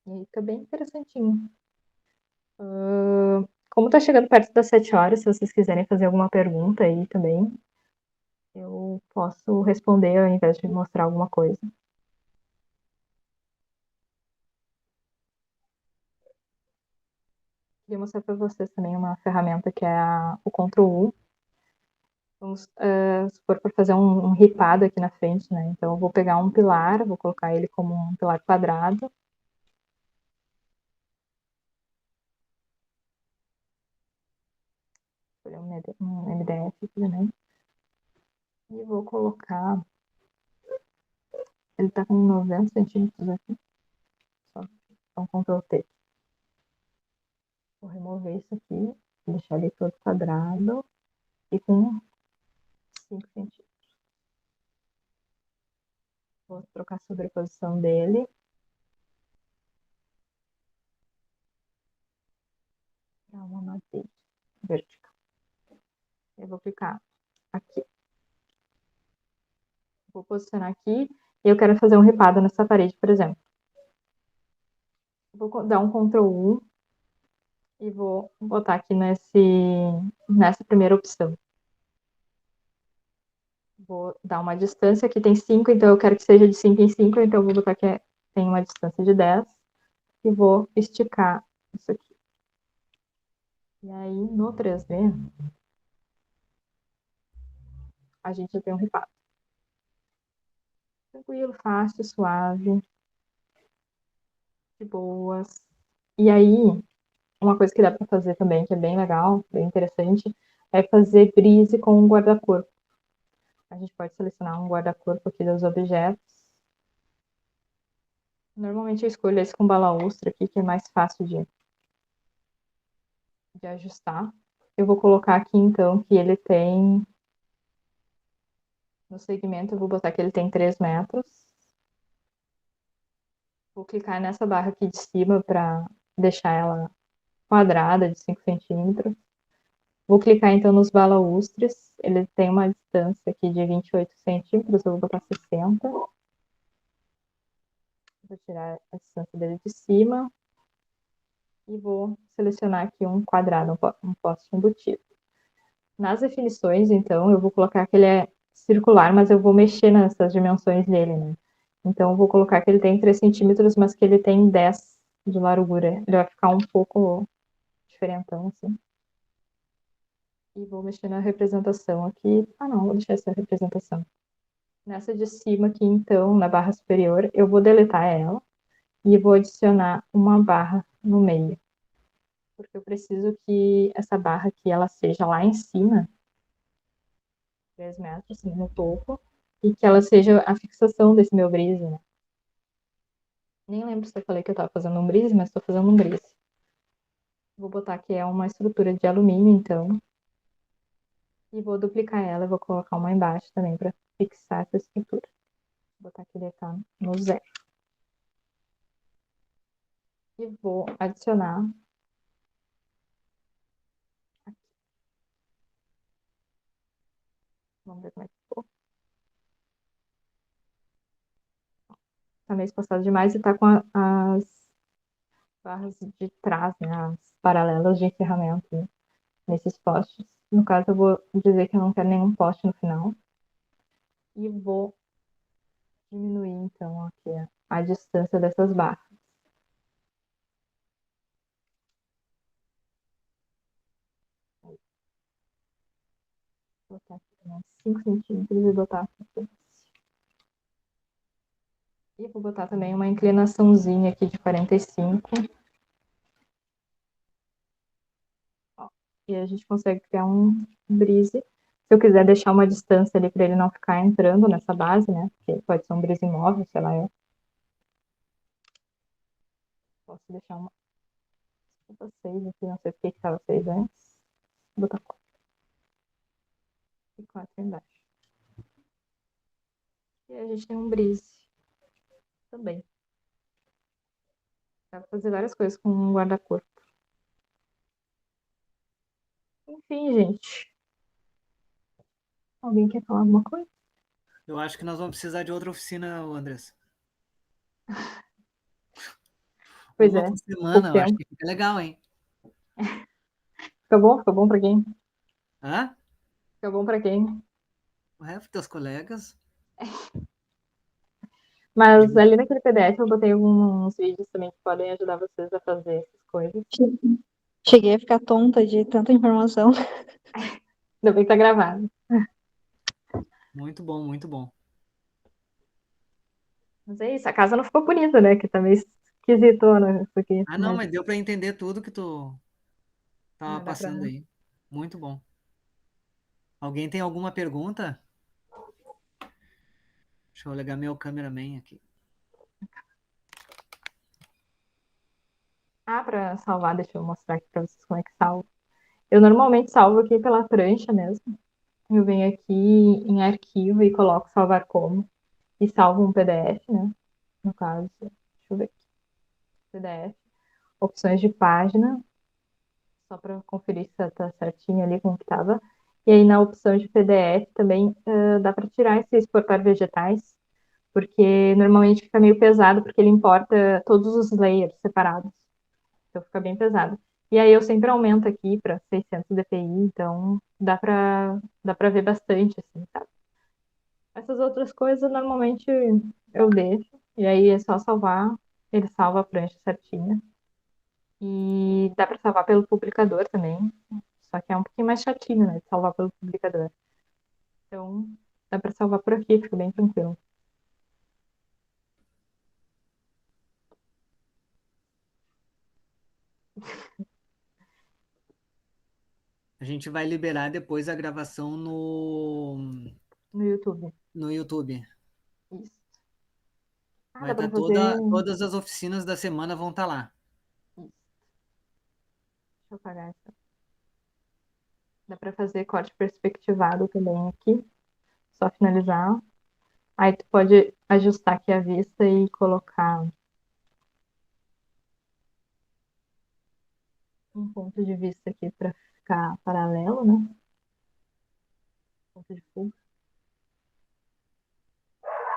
E aí fica bem interessantinho. Como tá chegando perto das 7 horas, se vocês quiserem fazer alguma pergunta aí também, eu posso responder ao invés de mostrar alguma coisa. Queria mostrar para vocês também uma ferramenta que é o Ctrl U. Vamos supor para fazer um ripado aqui na frente, né? Então eu vou pegar um pilar, vou colocar ele como um pilar quadrado. Vou escolher um MDF aqui também. E vou colocar. Ele está com 90 centímetros aqui. Só então Ctrl T. Vou remover isso aqui, deixar ele todo quadrado e com 5 centímetros. Vou trocar a sobreposição dele. Para uma madeira vertical. Eu vou clicar aqui. Vou posicionar aqui e eu quero fazer um ripado nessa parede, por exemplo. Vou dar um Ctrl U e vou botar aqui nessa primeira opção. Vou dar uma distância, aqui tem 5, então eu quero que seja de 5 em 5, então eu vou botar que tem uma distância de 10 e vou esticar isso aqui. E aí, no 3D, a gente já tem um ripado. Tranquilo, fácil, suave, de boas. E aí, uma coisa que dá para fazer também, que é bem legal, bem interessante, é fazer brise com um guarda-corpo. A gente pode selecionar um guarda-corpo aqui dos objetos. Normalmente eu escolho esse com balaustra aqui, que é mais fácil de ajustar. Eu vou colocar aqui, então, que ele tem No segmento, eu vou botar que ele tem 3 metros. Vou clicar nessa barra aqui de cima para deixar ela quadrada de 5 centímetros. Vou clicar então nos balaústres. Ele tem uma distância aqui de 28 centímetros. Eu vou botar 60. Vou tirar a distância dele de cima. E vou selecionar aqui um quadrado, um poste embutido. Nas definições, então, eu vou colocar que ele é circular, mas eu vou mexer nessas dimensões dele, né? Então, eu vou colocar que ele tem 3 centímetros, mas que ele tem 10 de largura. Ele vai ficar um pouco diferentão, assim. E vou mexer na representação aqui. Ah, não, vou deixar essa representação. Nessa de cima aqui, então, na barra superior, eu vou deletar ela e vou adicionar uma barra no meio. Porque eu preciso que essa barra aqui, ela seja lá em cima, 3 metros, assim, no topo, e que ela seja a fixação desse meu brise, né? Nem lembro se eu falei que eu tava fazendo um brise, mas tô fazendo um brise. Vou botar que é uma estrutura de alumínio, então. E vou duplicar ela, vou colocar uma embaixo também para fixar essa estrutura. Vou botar que ele tá no 0. E vou adicionar aqui. Vamos ver como é que ficou. Tá meio espaçado demais e tá com as barras de trás, né? As paralelas de encerramento, né? Nesses postes. No caso, eu vou dizer que eu não quero nenhum poste no final. E vou diminuir, então, aqui a distância dessas barras. Vou botar aqui uns 5 centímetros e botar aqui. E vou botar também uma inclinaçãozinha aqui de 45. Ó, e a gente consegue criar um brise. Se eu quiser deixar uma distância ali para ele não ficar entrando nessa base, né? Porque pode ser um brise imóvel, sei lá, eu posso deixar uma 6 aqui, não sei por que estava 6 antes. Vou botar 4. E 4 embaixo. E a gente tem um brise também. Dá pra fazer várias coisas com um guarda-corpo. Enfim, gente. Alguém quer falar alguma coisa? Eu acho que nós vamos precisar de outra oficina, Andressa. Pois Uma é, por pouco semana, eu acho tempo. que fica legal, hein? Fica bom? Fica bom pra quem? Hã? Fica bom pra quem? Ué, teus colegas? Mas Digo, ali naquele PDF eu botei alguns vídeos também que podem ajudar vocês a fazer essas coisas. Cheguei a ficar tonta de tanta informação. Ainda bem que tá gravado. muito bom, muito bom. Mas é isso, a casa não ficou bonita, né? Que tá meio esquisitona isso aqui. Ah, não, Mas mas deu para entender tudo que tu tava dá pra. passando aí. Muito bom. Alguém tem alguma pergunta? Deixa eu ligar meu cameraman aqui. Ah, pra salvar, deixa eu mostrar aqui pra vocês como é que salva. Eu normalmente salvo aqui pela prancha mesmo. Eu venho aqui em arquivo e coloco salvar como. E salvo um PDF, né? No caso, deixa eu ver aqui. PDF. Opções de página, só para conferir se está certinho ali com o que estava. E aí na opção de PDF também dá para tirar esse exportar vegetais, porque normalmente fica meio pesado, porque ele importa todos os layers separados. Então fica bem pesado. E aí eu sempre aumento aqui para 600 dpi, então dá para ver bastante, assim, sabe? Essas outras coisas normalmente eu deixo, e aí é só salvar, ele salva a prancha certinha. E dá para salvar pelo publicador também. Só que é um pouquinho mais chatinho, né? De salvar pelo publicador. Então, dá para salvar por aqui, fica bem tranquilo. A gente vai liberar depois a gravação No YouTube. no YouTube. Isso. Ah, Vai dá estar para fazer. todas as oficinas da semana vão estar lá. Isso. Deixa eu apagar essa. Dá para fazer corte perspectivado também aqui. só finalizar. Aí tu pode ajustar aqui a vista e colocar um ponto de vista aqui para ficar paralelo, né? Ponto de fuga.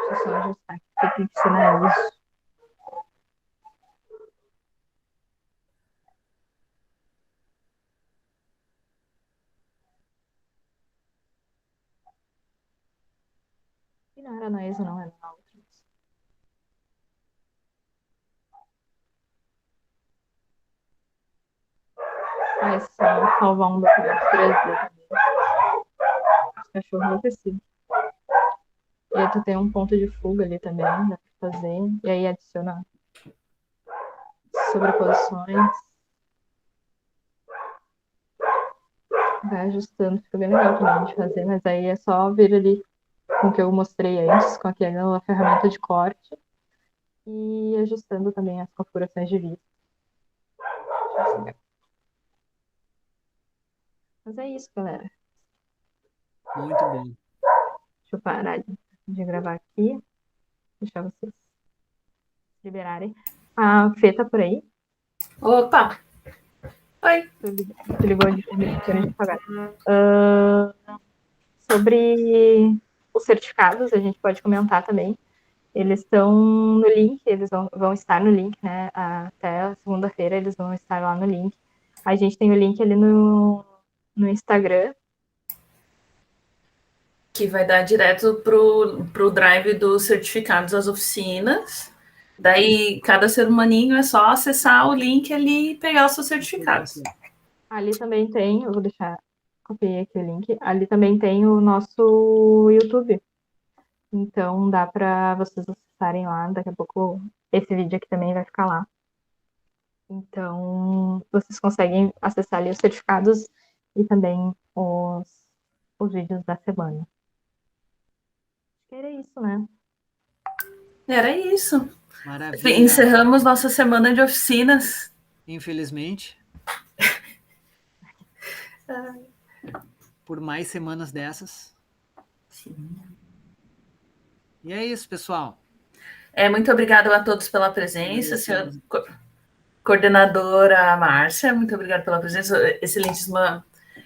Deixa eu só ajustar aqui, porque tem que ser na isso. E não era na ISO, não, era na outra. Ah, esse só salvar um documento 3D também. Os cachorros enlouquecidos. E aí tu tem um ponto de fuga ali também, dá pra fazer. E aí adiciona sobreposições. Vai ajustando, fica bem legal também de fazer, mas aí é só vir ali com o que eu mostrei antes, com aquela ferramenta de corte. E ajustando também as configurações de vista. Mas é isso, galera. Muito bom. Deixa eu parar de gravar aqui. Deixar vocês liberarem. A Fê tá por aí? Opa! Oi. Tu ligou de apagar. Sobre os certificados, a gente pode comentar também. Eles estão no link, eles vão estar no link, né? Até segunda-feira eles vão estar lá no link. A gente tem o link ali no Instagram. Que vai dar direto pro drive dos certificados das oficinas. Daí, cada ser humaninho é só acessar o link ali e pegar os seus certificados. Ali também tem, eu vou deixar, copiei aqui o link. Ali também tem o nosso YouTube. Então, dá para vocês acessarem lá. Daqui a pouco, esse vídeo aqui também vai ficar lá. Então, vocês conseguem acessar ali os certificados e também os vídeos da semana. Acho que era isso, né? Era isso. Maravilha. Encerramos nossa semana de oficinas. Infelizmente. Por mais semanas dessas. Sim. E é isso, pessoal. Muito obrigada a todos pela presença. Senhora coordenadora Márcia, muito obrigada pela presença. Excelentíssima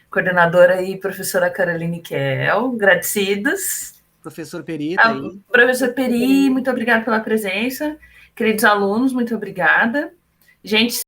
coordenadora e professora Caroline Kell, agradecidos. Professor Peri, tá aí. Professor Peri, muito obrigada pela presença. Queridos alunos, muito obrigada. Gente,